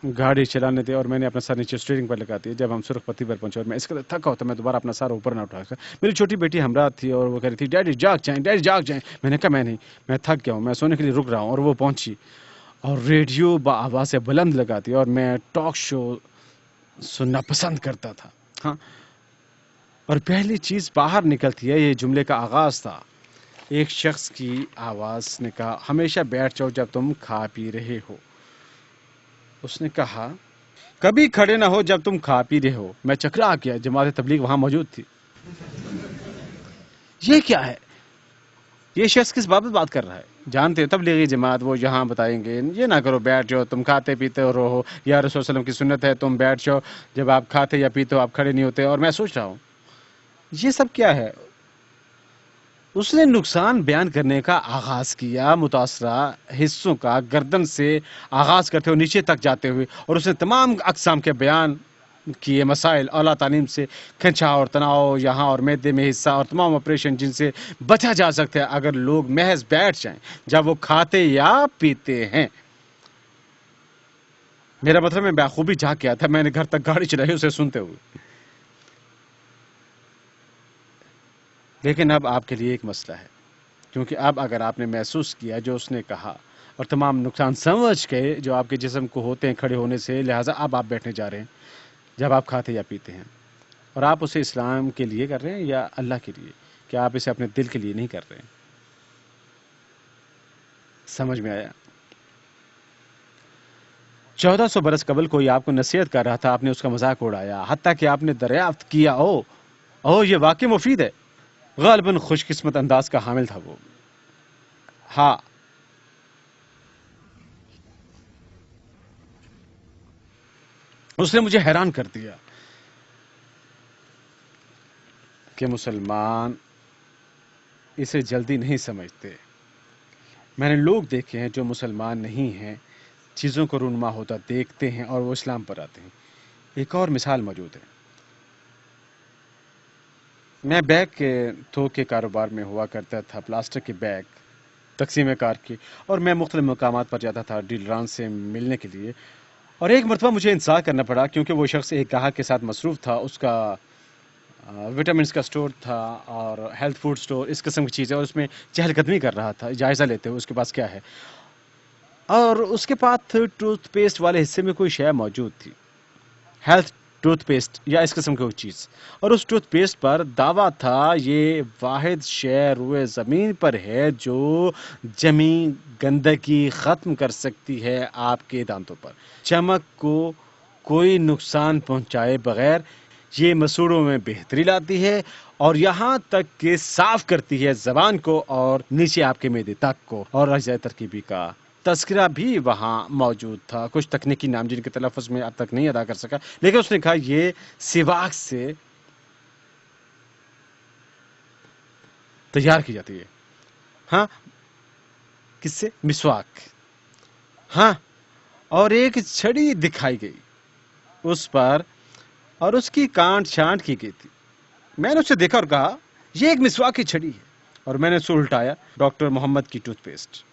گاڑی چلانے دے اور میں نے اپنا سر نیچے اسٹیئرنگ پر لگا دیا۔ جب ہم سرخ پتی پر پہنچے اور میں اس قدر تھکا ہوتا میں دوبارہ اپنا سر اوپر نہ اٹھا سکا، میری چھوٹی بیٹی ہمراہ تھی اور وہ کہہ رہی تھی ڈیڈی جاگ جائیں، ڈیڈی جاگ جائیں۔ میں نے کہا میں نہیں، میں تھک گیا ہوں، میں سونے کے لیے رک رہا ہوں۔ اور وہ پہنچی اور ریڈیو آواز سے بلند لگاتی اور میں ٹاک شو سننا پسند کرتا تھا۔ ہاں، اور پہلی چیز باہر نکلتی ہے، یہ جملے کا آغاز تھا۔ ایک شخص کی آواز نے کہا ہمیشہ بیٹھ جاؤ جب تم کھا پی رہے ہو۔ اس نے کہا کبھی کھڑے نہ ہو جب تم کھا پی رہے ہو۔ میں چکرا گیا، جماعت تبلیغ وہاں موجود تھی۔ یہ کیا ہے؟ یہ شخص کس بات کر رہا ہے؟ جانتے ہو تبلیغی جماعت، وہ یہاں بتائیں گے یہ نہ کرو، بیٹھ جاؤ، تم کھاتے پیتے رہو، یا رسول صلی اللہ علیہ وسلم کی سنت ہے تم بیٹھ جاؤ، جب آپ کھاتے یا پیتے ہو آپ کھڑے نہیں ہوتے۔ اور میں سوچ رہا ہوں یہ سب کیا ہے؟ اس نے نقصان بیان کرنے کا آغاز کیا، متاثرہ حصوں کا گردن سے آغاز کرتے ہوئے نیچے تک جاتے ہوئے، اور اس نے تمام اقسام کے بیان کیے، مسائل، اعلیٰ تعلیم سے کھنچا اور تناؤ یہاں اور معدے میں حصہ اور تمام آپریشن جن سے بچا جا سکتا ہے اگر لوگ محض بیٹھ جائیں جب وہ کھاتے یا پیتے ہیں۔ میرا مطلب میں بخوبی جاگ گیا تھا، میں نے گھر تک گاڑی چلائی اسے سنتے ہوئے۔ لیکن اب آپ کے لیے ایک مسئلہ ہے، کیونکہ اب اگر آپ نے محسوس کیا جو اس نے کہا اور تمام نقصان سمجھ گئے جو آپ کے جسم کو ہوتے ہیں کھڑے ہونے سے، لہٰذا اب آپ بیٹھنے جا رہے ہیں جب آپ کھاتے یا پیتے ہیں، اور آپ اسے اسلام کے لیے کر رہے ہیں یا اللہ کے لیے؟ کیا آپ اسے اپنے دل کے لیے نہیں کر رہے ہیں؟ سمجھ میں آیا؟ 1400 برس قبل کوئی آپ کو نصیحت کر رہا تھا، آپ نے اس کا مذاق اڑایا، حتیٰ کہ آپ نے دریافت کیا یہ واقعی مفید ہے۔ غالباً خوش قسمت انداز کا حامل تھا وہ۔ ہاں، اس نے مجھے حیران کر دیا کہ مسلمان اسے جلدی نہیں سمجھتے۔ میں نے لوگ دیکھے ہیں جو مسلمان نہیں ہیں، چیزوں کو رونما ہوتا دیکھتے ہیں اور وہ اسلام پر آتے ہیں۔ ایک اور مثال موجود ہے۔ میں بیگ کے تھوک کے کاروبار میں ہوا کرتا تھا، پلاسٹک کے بیگ تقسیم کار کی، اور میں مختلف مقامات پر جاتا تھا ڈیلران سے ملنے کے لیے، اور ایک مرتبہ مجھے انتظار کرنا پڑا کیونکہ وہ شخص ایک گاہک کے ساتھ مصروف تھا۔ اس کا وٹامنس کا سٹور تھا اور ہیلتھ فوڈ سٹور، اس قسم کی چیزیں، اور اس میں چہل قدمی کر رہا تھا، جائزہ لیتے ہوئے اس کے پاس کیا ہے، اور اس کے پاس ٹوتھ پیسٹ والے حصے میں کوئی شے موجود تھی، ہیلتھ ٹوتھ پیسٹ یا اس قسم کی کوئی چیز، اور اس ٹوتھ پیسٹ پر دعویٰ تھا یہ واحد شے روئے زمین پر ہے جو جمی گندگی ختم کر سکتی ہے آپ کے دانتوں پر، چمک کو کوئی نقصان پہنچائے بغیر، یہ مسوڑوں میں بہتری لاتی ہے، اور یہاں تک کہ صاف کرتی ہے زبان کو اور نیچے آپ کے معدے تک کو، اور اجزاء ترکیبی کا تذکرہ بھی وہاں موجود تھا، کچھ تکنیکی نام جن کے تلفظ میں اب تک نہیں ادا کر سکا، لیکن اس نے کہا یہ سواک سے تیار کی جاتی ہے۔ ہاں، کس سے؟ مسواک۔ ہاں، اور ایک چھڑی دکھائی گئی اس پر، اور اس کی کانٹ چھانٹ کی گئی تھی۔ میں نے اسے دیکھا اور کہا یہ ایک مسواک کی چھڑی ہے، اور میں نے اسے الٹایا، ڈاکٹر محمد کی ٹوتھ پیسٹ۔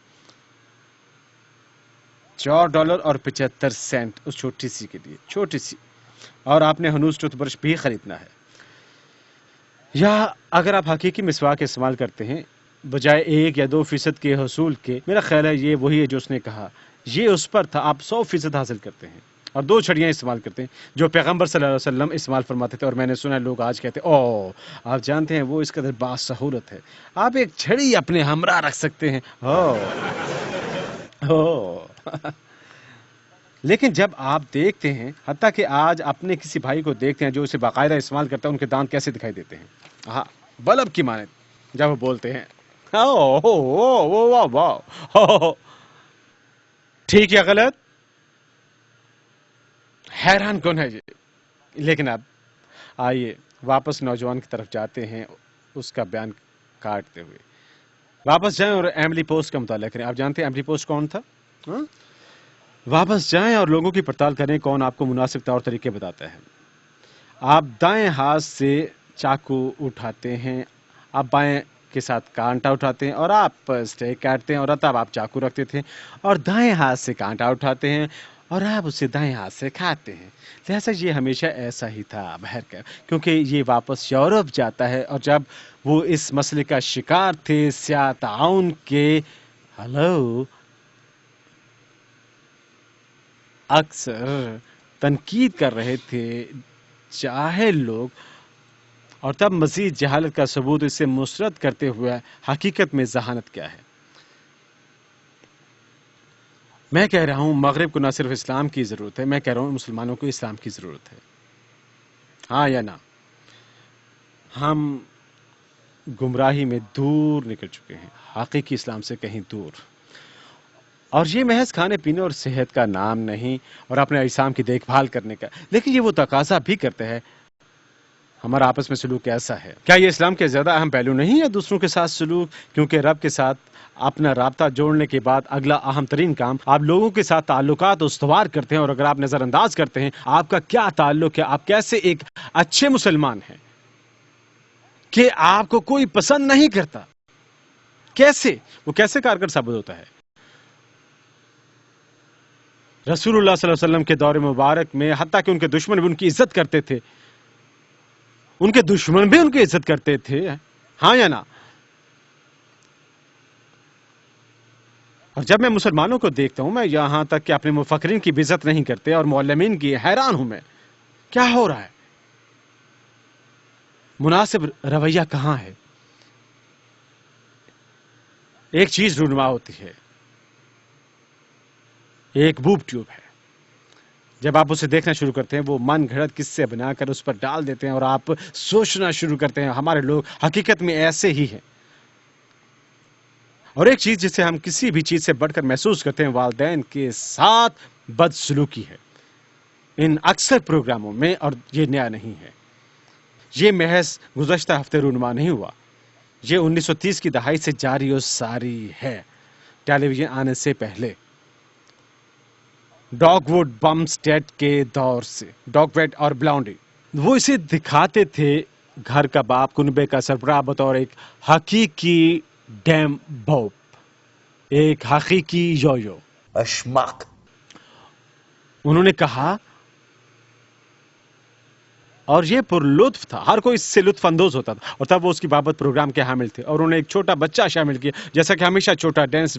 $4.75 اس چھوٹی سی کے لیے، چھوٹی سی، اور آپ نے ہنوز ٹوتھ برش بھی خریدنا ہے. یا اگر آپ حقیقی مسواک استعمال کرتے ہیں بجائے 1 یا 2% کے حصول کے، میرا خیال ہے یہ وہی ہے جو اس نے کہا، یہ اس پر تھا، آپ 100% حاصل کرتے ہیں اور 2 چھڑیاں استعمال کرتے ہیں جو پیغمبر صلی اللہ علیہ وسلم استعمال فرماتے تھے. اور میں نے سنا لوگ آج کہتے ہیں او آپ جانتے ہیں وہ اس قدر باسہولت ہے، آپ ایک چھڑی اپنے ہمراہ رکھ سکتے ہیں. لیکن جب آپ دیکھتے ہیں، حتیٰ کہ آج اپنے کسی بھائی کو دیکھتے ہیں جو اسے باقاعدہ استعمال کرتا ہے، ان کے دانت کیسے دکھائی دیتے ہیں، ہاں بلب کی مانند جب وہ بولتے ہیں. ٹھیک یا غلط؟ حیران کون ہے یہ. لیکن اب آئیے واپس نوجوان کی طرف جاتے ہیں اس کا بیان کاٹتے ہوئے. واپس جائیں اور ایملی پوسٹ کا مطالعہ کریں. آپ جانتے ہیں ایملی پوسٹ کون تھا؟ واپس جائیں اور لوگوں کی پڑتال کریں کون آپ کو مناسب طور طریقے بتاتا ہے. آپ دائیں ہاتھ سے چاقو اٹھاتے ہیں، آپ بائیں کے ساتھ کانٹا اٹھاتے ہیں، اور آپ اسٹیک کاٹتے ہیں، اور تب آپ چاقو رکھتے تھے اور دائیں ہاتھ سے کانٹا اٹھاتے ہیں اور آپ اسے دائیں ہاتھ سے کھاتے ہیں. لہٰذا یہ ہمیشہ ایسا ہی تھا بہرکیف، کیونکہ یہ واپس یورپ جاتا ہے. اور جب وہ اس مسئلے کا شکار تھے سیاہ تعاون کے، اکثر تنقید کر رہے تھے جاہل لوگ، اور تب مزید جہالت کا ثبوت اسے مسرد کرتے ہوئے حقیقت میں ذہانت کیا ہے. میں کہہ رہا ہوں مغرب کو نہ صرف اسلام کی ضرورت ہے، میں کہہ رہا ہوں مسلمانوں کو اسلام کی ضرورت ہے. ہاں یا نہ؟ ہم گمراہی میں دور نکل چکے ہیں، حقیقی اسلام سے کہیں دور. اور یہ محض کھانے پینے اور صحت کا نام نہیں اور اپنے اجسام کی دیکھ بھال کرنے کا، لیکن یہ وہ تقاضا بھی کرتا ہے ہمارا آپس میں سلوک کیسا ہے. کیا یہ اسلام کے زیادہ اہم پہلو نہیں ہے دوسروں کے ساتھ سلوک؟ کیونکہ رب کے ساتھ اپنا رابطہ جوڑنے کے بعد اگلا اہم ترین کام آپ لوگوں کے ساتھ تعلقات استوار کرتے ہیں. اور اگر آپ نظر انداز کرتے ہیں آپ کا کیا تعلق ہے، آپ کیسے ایک اچھے مسلمان ہیں کہ آپ کو کوئی پسند نہیں کرتا، کیسے وہ کیسے کارگر ثابت ہوتا ہے؟ رسول اللہ صلی اللہ علیہ وسلم کے دور مبارک میں حتیٰ کہ ان کے دشمن بھی ان کی عزت کرتے تھے، ان کے دشمن بھی ان کی عزت کرتے تھے. ہاں یا نہ؟ اور جب میں مسلمانوں کو دیکھتا ہوں، میں یہاں تک کہ اپنے مفکرین کی بھی عزت نہیں کرتے اور معلمین کی، حیران ہوں میں کیا ہو رہا ہے، مناسب رویہ کہاں ہے؟ ایک چیز رونما ہوتی ہے، ایک بوب ٹیوب ہے. جب آپ اسے دیکھنا شروع کرتے ہیں وہ من گھڑت قصے بنا کر اس پر ڈال دیتے ہیں اور آپ سوچنا شروع کرتے ہیں ہمارے لوگ حقیقت میں ایسے ہی ہیں. اور ایک چیز جسے ہم کسی بھی چیز سے بڑھ کر محسوس کرتے ہیں والدین کے ساتھ بدسلوکی ہے ان اکثر پروگراموں میں. اور یہ نیا نہیں ہے، یہ محض گزشتہ ہفتے رونما نہیں ہوا، یہ 1930 کی دہائی سے جاری و ساری ہے. ٹیلی ویژن آنے سے پہلے ڈاگ ووڈ بمسٹیڈ کے دور سے، ڈاگ ویڈ اور بلاؤنڈی، وہ اسے دکھاتے تھے گھر کا باپ، کنبے کا سربراہ بطور ایک حقیقی ڈیم بوپ، ایک حقیقی یویو. اشمق. انہوں نے کہا، اور یہ پر لطف تھا، ہر کوئی اس سے لطف اندوز ہوتا تھا. اور تب وہ اس کی بابت پروگرام کے حامل تھے اور انہوں نے ایک چھوٹا بچہ شامل کیا. جیسا کہ ہمیشہ چھوٹا ڈانس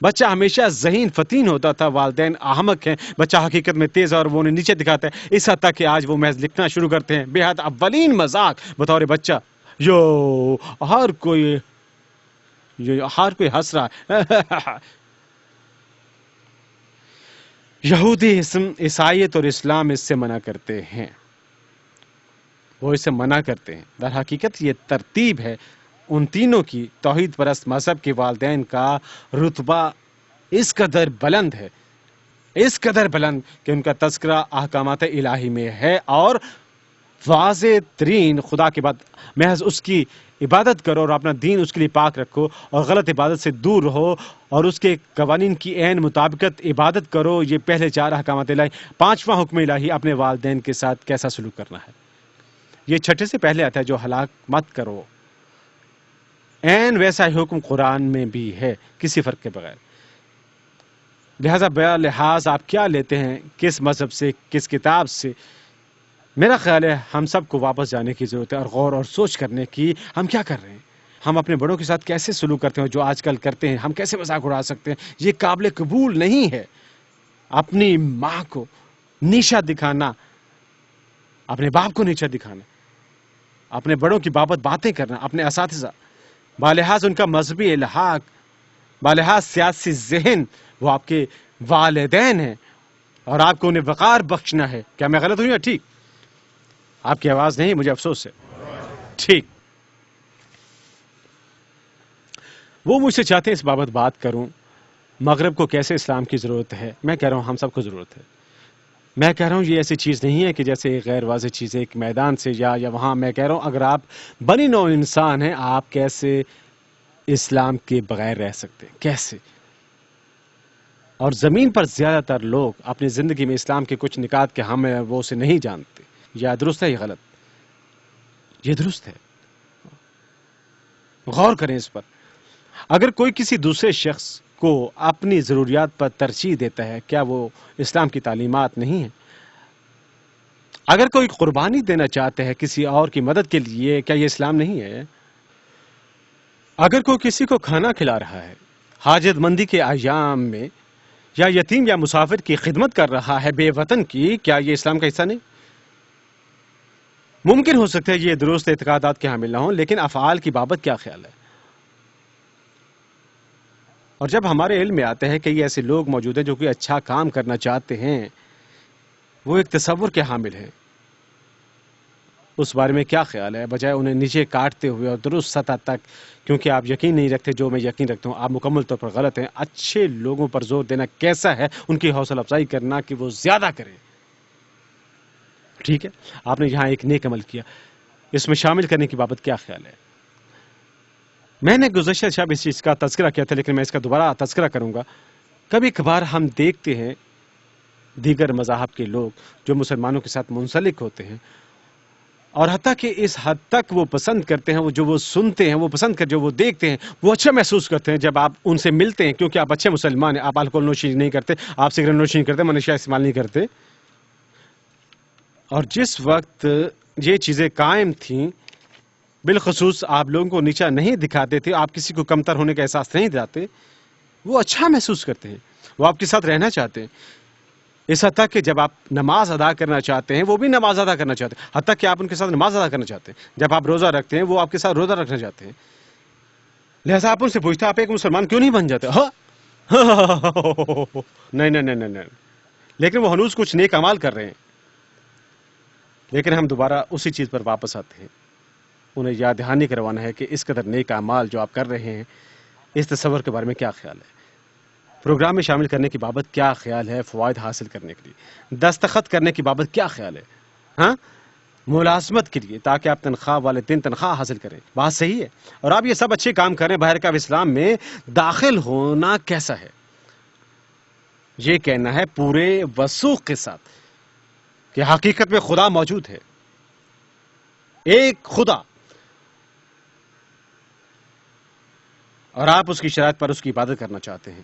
بچہ ہمیشہ ذہین فتین ہوتا تھا. والدین احمق ہیں، بچہ حقیقت میں تیز اور وہ انہیں نیچے دکھاتا ہے. اس حد تک کہ آج وہ محض لکھنا شروع کرتے ہیں بے حد اولین مذاق بطور بچہ. ہر کوئی ہنس رہا ہے. یہودی اسم، عیسائیت اور اسلام اس سے منع کرتے ہیں، وہ اسے منع کرتے ہیں. در حقیقت یہ ترتیب ہے ان تینوں کی. توحید پرست مذہب کے والدین کا رتبہ اس قدر بلند ہے، اس قدر بلند کہ ان کا تذکرہ احکامات الہی میں ہے اور واضح ترین خدا کے بعد محض اس کی عبادت کرو اور اپنا دین اس کے لیے پاک رکھو اور غلط عبادت سے دور رہو اور اس کے قوانین کی عین مطابقت عبادت کرو. یہ پہلے 4 احکامات الہی. 5واں حکم الہی اپنے والدین کے ساتھ کیسا سلوک کرنا ہے. یہ 6 سے پہلے آتا ہے جو ہلاک مت کرو. عین ویسا ہی حکم قرآن میں بھی ہے، کسی فرق کے بغیر. لہذا بلا لحاظ آپ کیا لیتے ہیں، کس مذہب سے، کس کتاب سے، میرا خیال ہے ہم سب کو واپس جانے کی ضرورت ہے اور غور اور سوچ کرنے کی ہم کیا کر رہے ہیں، ہم اپنے بڑوں کے ساتھ کیسے سلوک کرتے ہیں، جو آج کل کرتے ہیں ہم کیسے مذاق اڑا سکتے ہیں، یہ قابل قبول نہیں ہے۔ اپنی ماں کو نیچا دکھانا، اپنے باپ کو نیچا دکھانا، اپنے بڑوں کی بابت باتیں کرنا، اپنے اساتذہ بالحاظ ان کا مذہبی الحاق، بالحاظ سیاسی ذہن، وہ آپ کے والدین ہیں اور آپ کو انہیں وقار بخشنا ہے۔ کیا میں غلط ہوں یا ٹھیک؟ آپ کی آواز نہیں، مجھے افسوس ہے۔ ٹھیک، وہ مجھ سے چاہتے ہیں اس بابت بات کروں، مغرب کو کیسے اسلام کی ضرورت ہے۔ میں کہہ رہا ہوں ہم سب کو ضرورت ہے۔ میں کہہ رہا ہوں یہ ایسی چیز نہیں ہے کہ جیسے ایک غیر واضح چیز ہے ایک میدان سے یا وہاں۔ میں کہہ رہا ہوں اگر آپ بنی نوع انسان ہیں، آپ کیسے اسلام کے بغیر رہ سکتے ہیں، کیسے؟ اور زمین پر زیادہ تر لوگ اپنی زندگی میں اسلام کے کچھ نکات کے ہم ہیں وہ اسے نہیں جانتے۔ یا درست ہے یا غلط؟ یہ درست ہے، غور کریں اس پر۔ اگر کوئی کسی دوسرے شخص کو اپنی ضروریات پر ترجیح دیتا ہے، کیا وہ اسلام کی تعلیمات نہیں ہے؟ اگر کوئی قربانی دینا چاہتا ہے کسی اور کی مدد کے لیے، کیا یہ اسلام نہیں ہے؟ اگر کوئی کسی کو کھانا کھلا رہا ہے حاجت مندی کے ایام میں، یا یتیم یا مسافر کی خدمت کر رہا ہے بے وطن کی، کیا یہ اسلام کا حصہ نہیں؟ ممکن ہو سکتا ہے یہ درست اعتقادات کے حامل نہ ہوں، لیکن افعال کی بابت کیا خیال ہے؟ اور جب ہمارے علم میں آتا ہے کہ یہ ایسے لوگ موجود ہیں جو کوئی اچھا کام کرنا چاہتے ہیں، وہ ایک تصور کے حامل ہیں، اس بارے میں کیا خیال ہے؟ بجائے انہیں نیچے کاٹتے ہوئے اور درست سطح تک، کیونکہ آپ یقین نہیں رکھتے جو میں یقین رکھتا ہوں، آپ مکمل طور پر غلط ہیں۔ اچھے لوگوں پر زور دینا کیسا ہے؟ ان کی حوصلہ افزائی کرنا کہ وہ زیادہ کریں۔ ٹھیک ہے، آپ نے یہاں ایک نیک عمل کیا، اس میں شامل کرنے کی بابت کیا خیال ہے؟ میں نے گزشتہ شب اس چیز کا تذکرہ کیا تھا، لیکن میں اس کا دوبارہ تذکرہ کروں گا۔ کبھی کبھار ہم دیکھتے ہیں دیگر مذاہب کے لوگ جو مسلمانوں کے ساتھ منسلک ہوتے ہیں، اور حتیٰ کہ اس حد تک وہ پسند کرتے ہیں، وہ جو وہ سنتے ہیں، وہ پسند کر جو وہ دیکھتے ہیں، وہ اچھا محسوس کرتے ہیں جب آپ ان سے ملتے ہیں، کیونکہ آپ اچھے مسلمان ہیں، آپ الکوہل نوشی نہیں کرتے، آپ سگریٹ نوشی نہیں کرتے، منشیات استعمال نہیں کرتے۔ اور جس وقت یہ چیزیں قائم تھیں، بالخصوص آپ لوگوں کو نیچا نہیں دکھاتے تھے، آپ کسی کو کمتر ہونے کا احساس نہیں دلاتے، وہ اچھا محسوس کرتے ہیں، وہ آپ کے ساتھ رہنا چاہتے ہیں۔ اس حد تک کہ جب آپ نماز ادا کرنا چاہتے ہیں وہ بھی نماز ادا کرنا چاہتے ہیں، حتیٰ کہ آپ ان کے ساتھ نماز ادا کرنا چاہتے ہیں۔ جب آپ روزہ رکھتے ہیں وہ آپ کے ساتھ روزہ رکھنا چاہتے ہیں۔ لہذا آپ ان سے پوچھتے ہیں آپ ایک مسلمان کیوں نہیں بن جاتے؟ ہاں نہیں نہیں نہیں نہیں، لیکن وہ ہنوز کچھ نیک اعمال کر رہے ہیں۔ لیکن ہم دوبارہ اسی چیز پر واپس آتے ہیں، انہیں یاد دہانی کروانا ہے کہ اس قدر نیک اعمال جو آپ کر رہے ہیں، اس تصور کے بارے میں کیا خیال ہے؟ پروگرام میں شامل کرنے کی بابت کیا خیال ہے؟ فوائد حاصل کرنے کے لیے دستخط کرنے کی بابت کیا خیال ہے؟ ہاں، ملازمت کے لیے تاکہ آپ تنخواہ والے دن تنخواہ حاصل کریں، بات صحیح ہے۔ اور آپ یہ سب اچھے کام کریں، باہر کا اسلام میں داخل ہونا کیسا ہے؟ یہ کہنا ہے پورے وثوق کے ساتھ کہ حقیقت میں خدا موجود ہے، ایک خدا، اور آپ اس کی شرائط پر اس کی عبادت کرنا چاہتے ہیں۔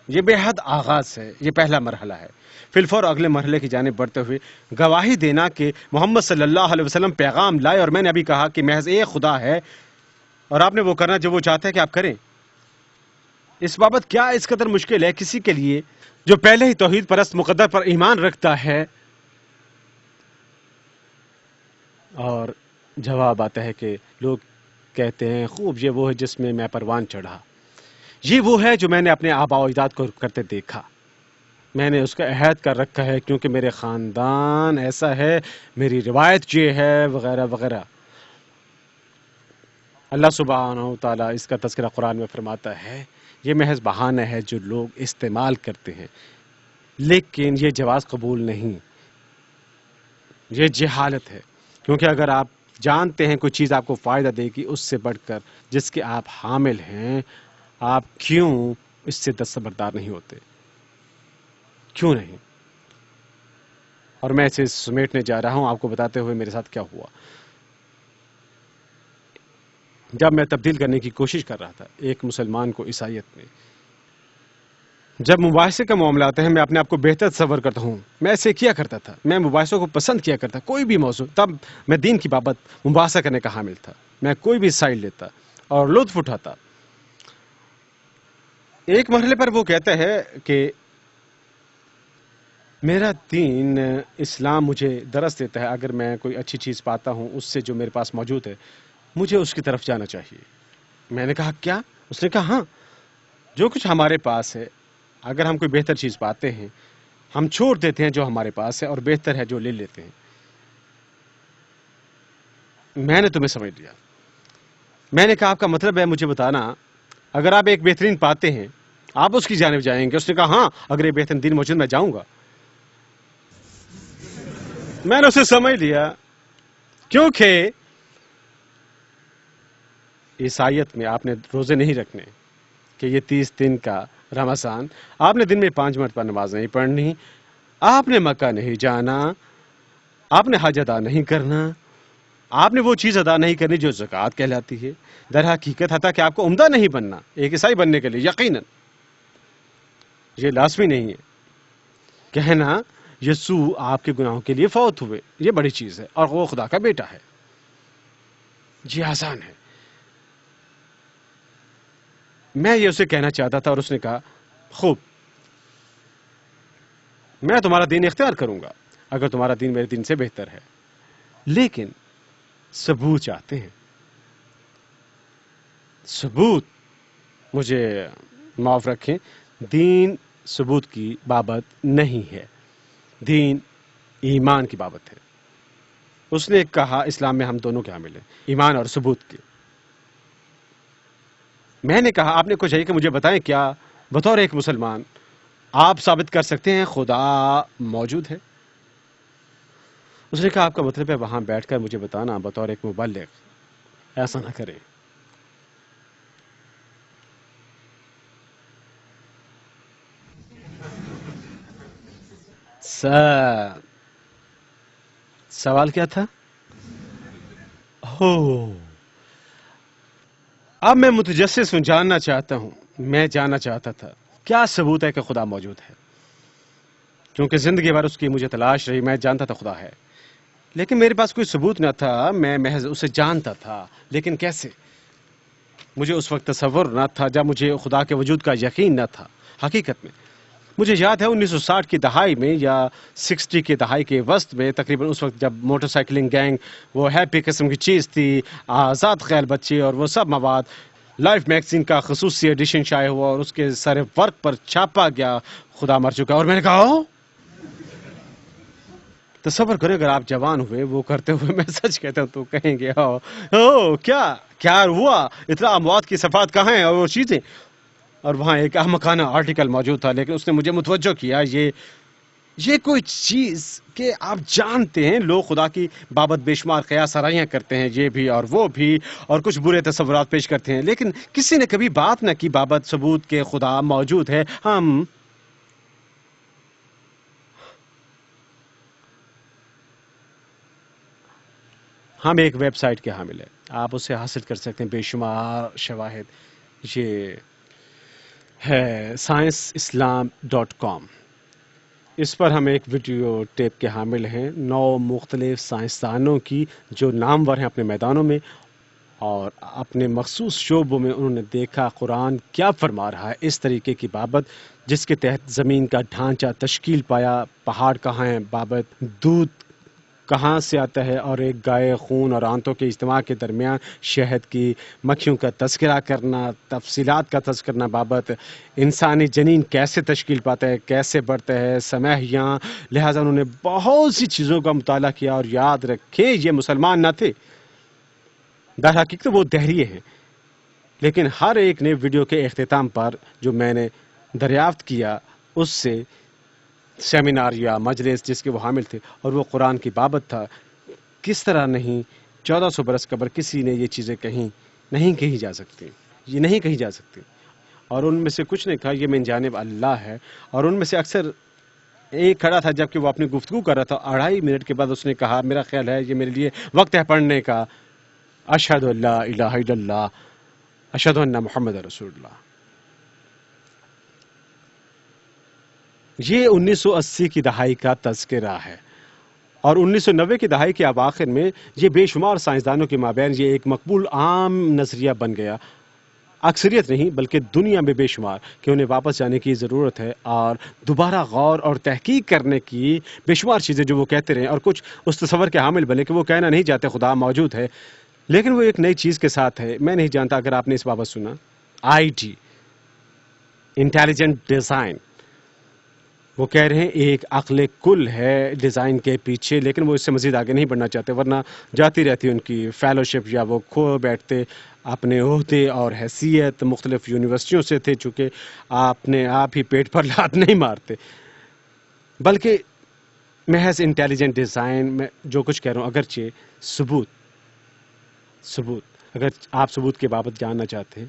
یہ بے حد آغاز ہے، یہ پہلا مرحلہ ہے۔ فی الفور اگلے مرحلے کی جانب بڑھتے ہوئے گواہی دینا کہ محمد صلی اللہ علیہ وسلم پیغام لائے، اور میں نے ابھی کہا کہ محض ایک خدا ہے، اور آپ نے وہ کرنا جو وہ چاہتا ہے کہ آپ کریں۔ اس بابت کیا اس قدر مشکل ہے کسی کے لیے جو پہلے ہی توحید پرست مقدر پر ایمان رکھتا ہے؟ اور جواب آتا ہے کہ لوگ کہتے ہیں خوب، یہ وہ ہے جس میں میں پروان چڑھا، یہ وہ ہے جو میں نے اپنے آباء و اجداد کو کرتے دیکھا، میں نے اس کا عہد کر رکھا ہے کیونکہ میرے خاندان ایسا ہے، میری روایت یہ ہے، وغیرہ وغیرہ۔ اللہ سبحانہ و تعالیٰ اس کا تذکرہ قرآن میں فرماتا ہے یہ محض بہانہ ہے جو لوگ استعمال کرتے ہیں، لیکن یہ جواز قبول نہیں، یہ جہالت ہے، کیونکہ اگر آپ جانتے ہیں کوئی چیز آپ کو فائدہ دے گی اس سے بڑھ کر جس کے آپ حامل ہیں، آپ کیوں اس سے دستبردار نہیں ہوتے؟ کیوں نہیں؟ اور میں اسے سمیٹنے جا رہا ہوں آپ کو بتاتے ہوئے میرے ساتھ کیا ہوا۔ جب میں تبدیل کرنے کی کوشش کر رہا تھا ایک مسلمان کو عیسائیت میں، جب مباحثے کا معاملہ آتا ہے میں اپنے آپ کو بہتر تصور کرتا ہوں. میں ایسے کیا کرتا تھا, میں مباحثوں کو پسند کیا کرتا, کوئی بھی موضوع. تب میں دین کی بابت مباحثہ کرنے کا حامل تھا. میں کوئی بھی سائل لیتا اور لطف اٹھاتا. ایک مرحلے پر وہ کہتا ہے کہ میرا دین اسلام مجھے درس دیتا ہے, اگر میں کوئی اچھی چیز پاتا ہوں اس سے جو میرے پاس موجود ہے مجھے اس کی طرف جانا چاہیے. میں نے کہا کیا؟ اس نے کہا ہاں, جو کچھ ہمارے پاس ہے اگر ہم کوئی بہتر چیز پاتے ہیں ہم چھوڑ دیتے ہیں جو ہمارے پاس ہے اور بہتر ہے جو لے لیتے ہیں. میں نے تمہیں سمجھ لیا. میں نے کہا آپ کا مطلب ہے مجھے بتانا اگر آپ ایک بہترین پاتے ہیں آپ اس کی جانب جائیں گے؟ اس نے کہا ہاں, اگر یہ بہترین دین موجود میں جاؤں گا. میں نے اسے سمجھ لیا کیونکہ عیسائیت میں آپ نے روزے نہیں رکھنے کہ یہ 30 دن کا رمضان, آپ نے دن میں 5 مرتبہ نماز نہیں پڑھنی, آپ نے مکہ نہیں جانا, آپ نے حج ادا نہیں کرنا, آپ نے وہ چیز ادا نہیں کرنی جو زکوٰۃ کہلاتی ہے. در حقیقت حتیٰ کہ آپ کو عمدہ نہیں بننا ایک عیسائی بننے کے لیے یقیناً یہ لازمی نہیں ہے. کہنا یسوع آپ کے گناہوں کے لیے فوت ہوئے یہ بڑی چیز ہے اور وہ خدا کا بیٹا ہے, یہ آسان ہے. میں یہ اسے کہنا چاہتا تھا اور اس نے کہا خوب, میں تمہارا دین اختیار کروں گا اگر تمہارا دین میرے دین سے بہتر ہے, لیکن ثبوت چاہتے ہیں. ثبوت, مجھے معاف رکھیں, دین ثبوت کی بابت نہیں ہے, دین ایمان کی بابت ہے. اس نے کہا اسلام میں ہم دونوں کے حامل ہیں, ایمان اور ثبوت کے. میں نے کہا آپ نے کچھ چاہیے کہ مجھے بتائیں کیا بطور ایک مسلمان آپ ثابت کر سکتے ہیں خدا موجود ہے؟ اس نے کہا آپ کا مطلب ہے وہاں بیٹھ کر مجھے بتانا بطور ایک مبلغ, ایسا نہ کریں. سوال کیا تھا؟ اب میں متجسس ہوں, جاننا چاہتا ہوں. میں جاننا چاہتا تھا کیا ثبوت ہے کہ خدا موجود ہے, کیونکہ زندگی بھر اس کی مجھے تلاش رہی. میں جانتا تھا خدا ہے لیکن میرے پاس کوئی ثبوت نہ تھا, میں محض اسے جانتا تھا. لیکن کیسے؟ مجھے اس وقت تصور نہ تھا جب مجھے خدا کے وجود کا یقین نہ تھا. حقیقت میں مجھے یاد ہے 1960 کی دہائی میں یا 60 کی دہائی کے وسط میں تقریباً اس وقت جب موٹر سائیکلنگ گینگ وہ ہیپی قسم کی چیز تھی, آزاد خیال بچے اور وہ سب مواد, لائف میگزین کا خصوصی ایڈیشن شائع ہوا اور اس کے سارے ورک پر چھاپا گیا خدا مر چکا. اور میں نے کہا تصور کریں اگر آپ جوان ہوئے وہ کرتے ہوئے, میں سچ کہتا ہوں تو کہیں گے کیا ہوا, اتنا اموات کی صفات کہاں ہیں اور وہ چیزیں. اور وہاں ایک احمقانہ آرٹیکل موجود تھا لیکن اس نے مجھے متوجہ کیا یہ کوئی چیز کہ آپ جانتے ہیں لوگ خدا کی بابت بے شمار قیاس آرائیاں کرتے ہیں, یہ بھی اور وہ بھی, اور کچھ برے تصورات پیش کرتے ہیں, لیکن کسی نے کبھی بات نہ کی بابت ثبوت کہ خدا موجود ہے. ہم ایک ویب سائٹ کے حامل ہیں, آپ اسے حاصل کر سکتے ہیں, بے شمار شواہد. یہ ہے scienceislam.com. اس پر ہم ایک ویڈیو ٹیپ کے حامل ہیں 9 مختلف سائنسدانوں کی جو نامور ہیں اپنے میدانوں میں اور اپنے مخصوص شعبوں میں. انہوں نے دیکھا قرآن کیا فرما رہا ہے اس طریقے کی بابت جس کے تحت زمین کا ڈھانچہ تشکیل پایا, پہاڑ کہاں ہیں بابت, دودھ کہاں سے آتا ہے, اور ایک گائے خون اور آنتوں کے اجتماع کے درمیان شہد کی مکھیوں کا تذکرہ کرنا, تفصیلات کا تذکرہ کرنا بابت انسانی جنین کیسے تشکیل پاتا ہے, کیسے بڑھتا ہے, سماحیاں. لہٰذا انہوں نے بہت سی چیزوں کا مطالعہ کیا. اور یاد رکھیں یہ مسلمان نہ تھے, در حقیقت وہ دہریے ہیں, لیکن ہر ایک نے ویڈیو کے اختتام پر جو میں نے دریافت کیا اس سے سیمینار یا مجلس جس کے وہ حامل تھے اور وہ قرآن کی بابت تھا, کس طرح نہیں 1400 برس قبل کسی نے یہ چیزیں نہیں کہی جا سکتی, یہ نہیں کہی جا سکتی. اور ان میں سے کچھ نے کہا یہ من جانب اللہ ہے, اور ان میں سے اکثر ایک کھڑا تھا جبکہ وہ اپنی گفتگو کر رہا تھا, 2.5 منٹ کے بعد اس نے کہا میرا خیال ہے یہ میرے لیے وقت ہے پڑھنے کا, اشہد ان لا الہ الا اللہ اشہد ان محمد رسول اللہ. یہ 1980 کی دہائی کا تذکرہ ہے، اور 1990 کی دہائی کے اواخر میں یہ بے شمار سائنسدانوں کے مابین یہ ایک مقبول عام نظریہ بن گیا، اکثریت نہیں بلکہ دنیا میں بے شمار، کہ انہیں واپس جانے کی ضرورت ہے اور دوبارہ غور اور تحقیق کرنے کی بے شمار چیزیں جو وہ کہتے رہے، اور کچھ اس تصور کے حامل بنے کہ وہ کہنا نہیں چاہتے خدا موجود ہے، لیکن وہ ایک نئی چیز کے ساتھ ہے۔ میں نہیں جانتا اگر آپ نے اس بابت سنا، IT انٹیلیجنٹ ڈیزائن، وہ کہہ رہے ہیں ایک عقل کل ہے ڈیزائن کے پیچھے، لیکن وہ اس سے مزید آگے نہیں بڑھنا چاہتے، ورنہ جاتی رہتی ان کی فیلوشپ، یا وہ کھو بیٹھتے اپنے عہدے اور حیثیت، مختلف یونیورسٹیوں سے تھے، چونکہ آپ نے آپ ہی پیٹ پر لات نہیں مارتے، بلکہ محض انٹیلیجنٹ ڈیزائن میں جو کچھ کہہ رہا ہوں، اگرچہ ثبوت، اگر آپ ثبوت کے بابت جاننا چاہتے ہیں،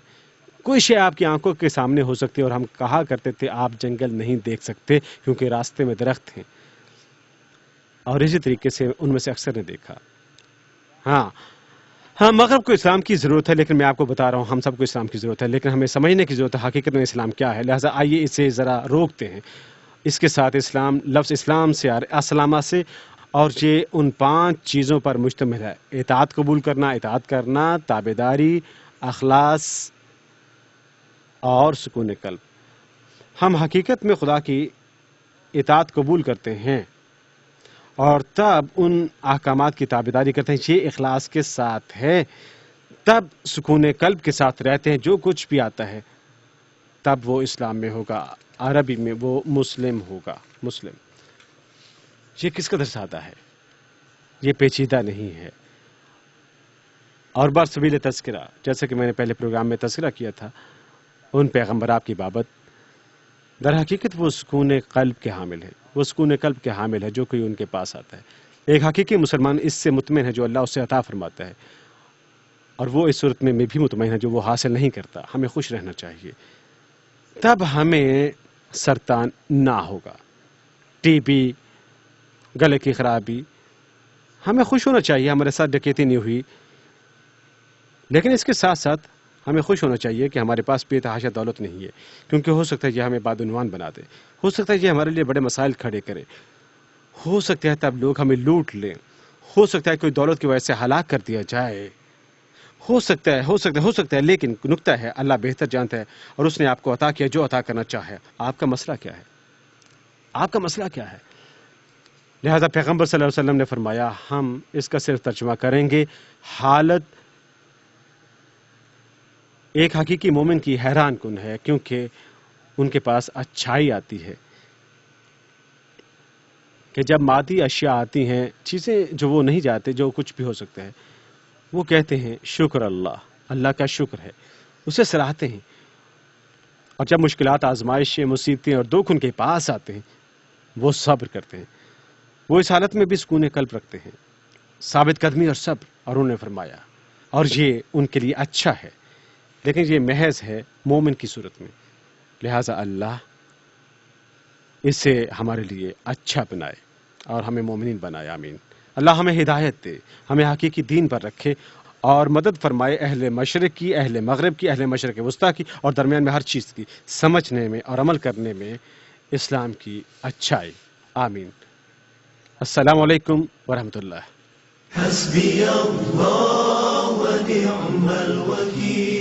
کوئی شے آپ کی آنکھوں کے سامنے ہو سکتی ہے، اور ہم کہا کرتے تھے آپ جنگل نہیں دیکھ سکتے کیونکہ راستے میں درخت ہیں، اور اسی طریقے سے ان میں سے اکثر نے دیکھا۔ ہاں مغرب کو اسلام کی ضرورت ہے، لیکن میں آپ کو بتا رہا ہوں ہم سب کو اسلام کی ضرورت ہے، لیکن ہمیں سمجھنے کی ضرورت ہے حقیقت میں اسلام کیا ہے۔ لہٰذا آئیے اسے ذرا روکتے ہیں، اس کے ساتھ اسلام، لفظ اسلام سے اسلامہ سے، اور یہ ان 5 چیزوں پر مشتمل ہے: اطاعت قبول اطاعت کرنا، تابعداری، اخلاص اور سکون قلب۔ ہم حقیقت میں خدا کی اطاعت قبول کرتے ہیں اور تب ان احکامات کی تابعداری کرتے ہیں، یہ اخلاص کے ساتھ ہے، تب سکون قلب کے ساتھ رہتے ہیں، جو کچھ بھی آتا ہے تب وہ اسلام میں ہوگا، عربی میں وہ مسلم ہوگا۔ مسلم، یہ کس قدر سادہ ہے، یہ پیچیدہ نہیں ہے، اور برسبیل تذکرہ، جیسا کہ میں نے پہلے پروگرام میں تذکرہ کیا تھا ان پیغمبرات کی بابت، در حقیقت وہ سکون قلب کے حامل ہے، وہ سکون قلب کے حامل ہے جو کوئی ان کے پاس آتا ہے۔ ایک حقیقی مسلمان اس سے مطمئن ہے جو اللہ اس سے عطا فرماتا ہے، اور وہ اس صورت میں بھی مطمئن ہے جو وہ حاصل نہیں کرتا۔ ہمیں خوش رہنا چاہیے، تب ہمیں سرطان نہ ہوگا، TB، گلے کی خرابی، ہمیں خوش ہونا چاہیے ہمارے ساتھ ڈکیتی نہیں ہوئی، لیکن اس کے ساتھ ساتھ ہمیں خوش ہونا چاہیے کہ ہمارے پاس بے تحاشا دولت نہیں ہے، کیونکہ ہو سکتا ہے یہ ہمیں بادعنوان بنا دے، ہو سکتا ہے یہ ہمارے لیے بڑے مسائل کھڑے کرے، ہو سکتا ہے تب لوگ ہمیں لوٹ لیں، ہو سکتا ہے کوئی دولت کی وجہ سے ہلاک کر دیا جائے، ہو سکتا ہے، لیکن نکتہ ہے اللہ بہتر جانتا ہے، اور اس نے آپ کو عطا کیا جو عطا کرنا چاہے۔ آپ کا مسئلہ کیا ہے؟ آپ کا مسئلہ کیا ہے؟ لہذا پیغمبر صلی اللہ علیہ وسلم نے فرمایا، ہم اس کا صرف ترجمہ کریں گے، حالت ایک حقیقی مومن کی حیران کن ہے، کیونکہ ان کے پاس اچھائی آتی ہے، کہ جب مادی اشیاء آتی ہیں، چیزیں جو وہ نہیں جاتے، جو کچھ بھی ہو سکتا ہے، وہ کہتے ہیں شکر اللہ کا شکر ہے، اسے سراہتے ہیں، اور جب مشکلات، آزمائشیں، مصیبتیں اور دکھ ان کے پاس آتے ہیں، وہ صبر کرتے ہیں، وہ اس حالت میں بھی سکون قلب رکھتے ہیں، ثابت قدمی اور صبر، اور انہوں نے فرمایا، اور یہ ان کے لیے اچھا ہے، لیکن یہ محض ہے مومن کی صورت میں، لہٰذا اللہ اسے ہمارے لیے اچھا بنائے اور ہمیں مومنین بنائے، آمین۔ اللہ ہمیں ہدایت دے، ہمیں حقیقی دین پر رکھے، اور مدد فرمائے اہل مشرق کی، اہل مغرب کی، اہل مشرق وسطیٰ کی، اور درمیان میں ہر چیز کی سمجھنے میں اور عمل کرنے میں اسلام کی اچھائی، آمین۔ السلام علیکم ورحمۃ اللہ۔ حسبي الله ونعم الوكيل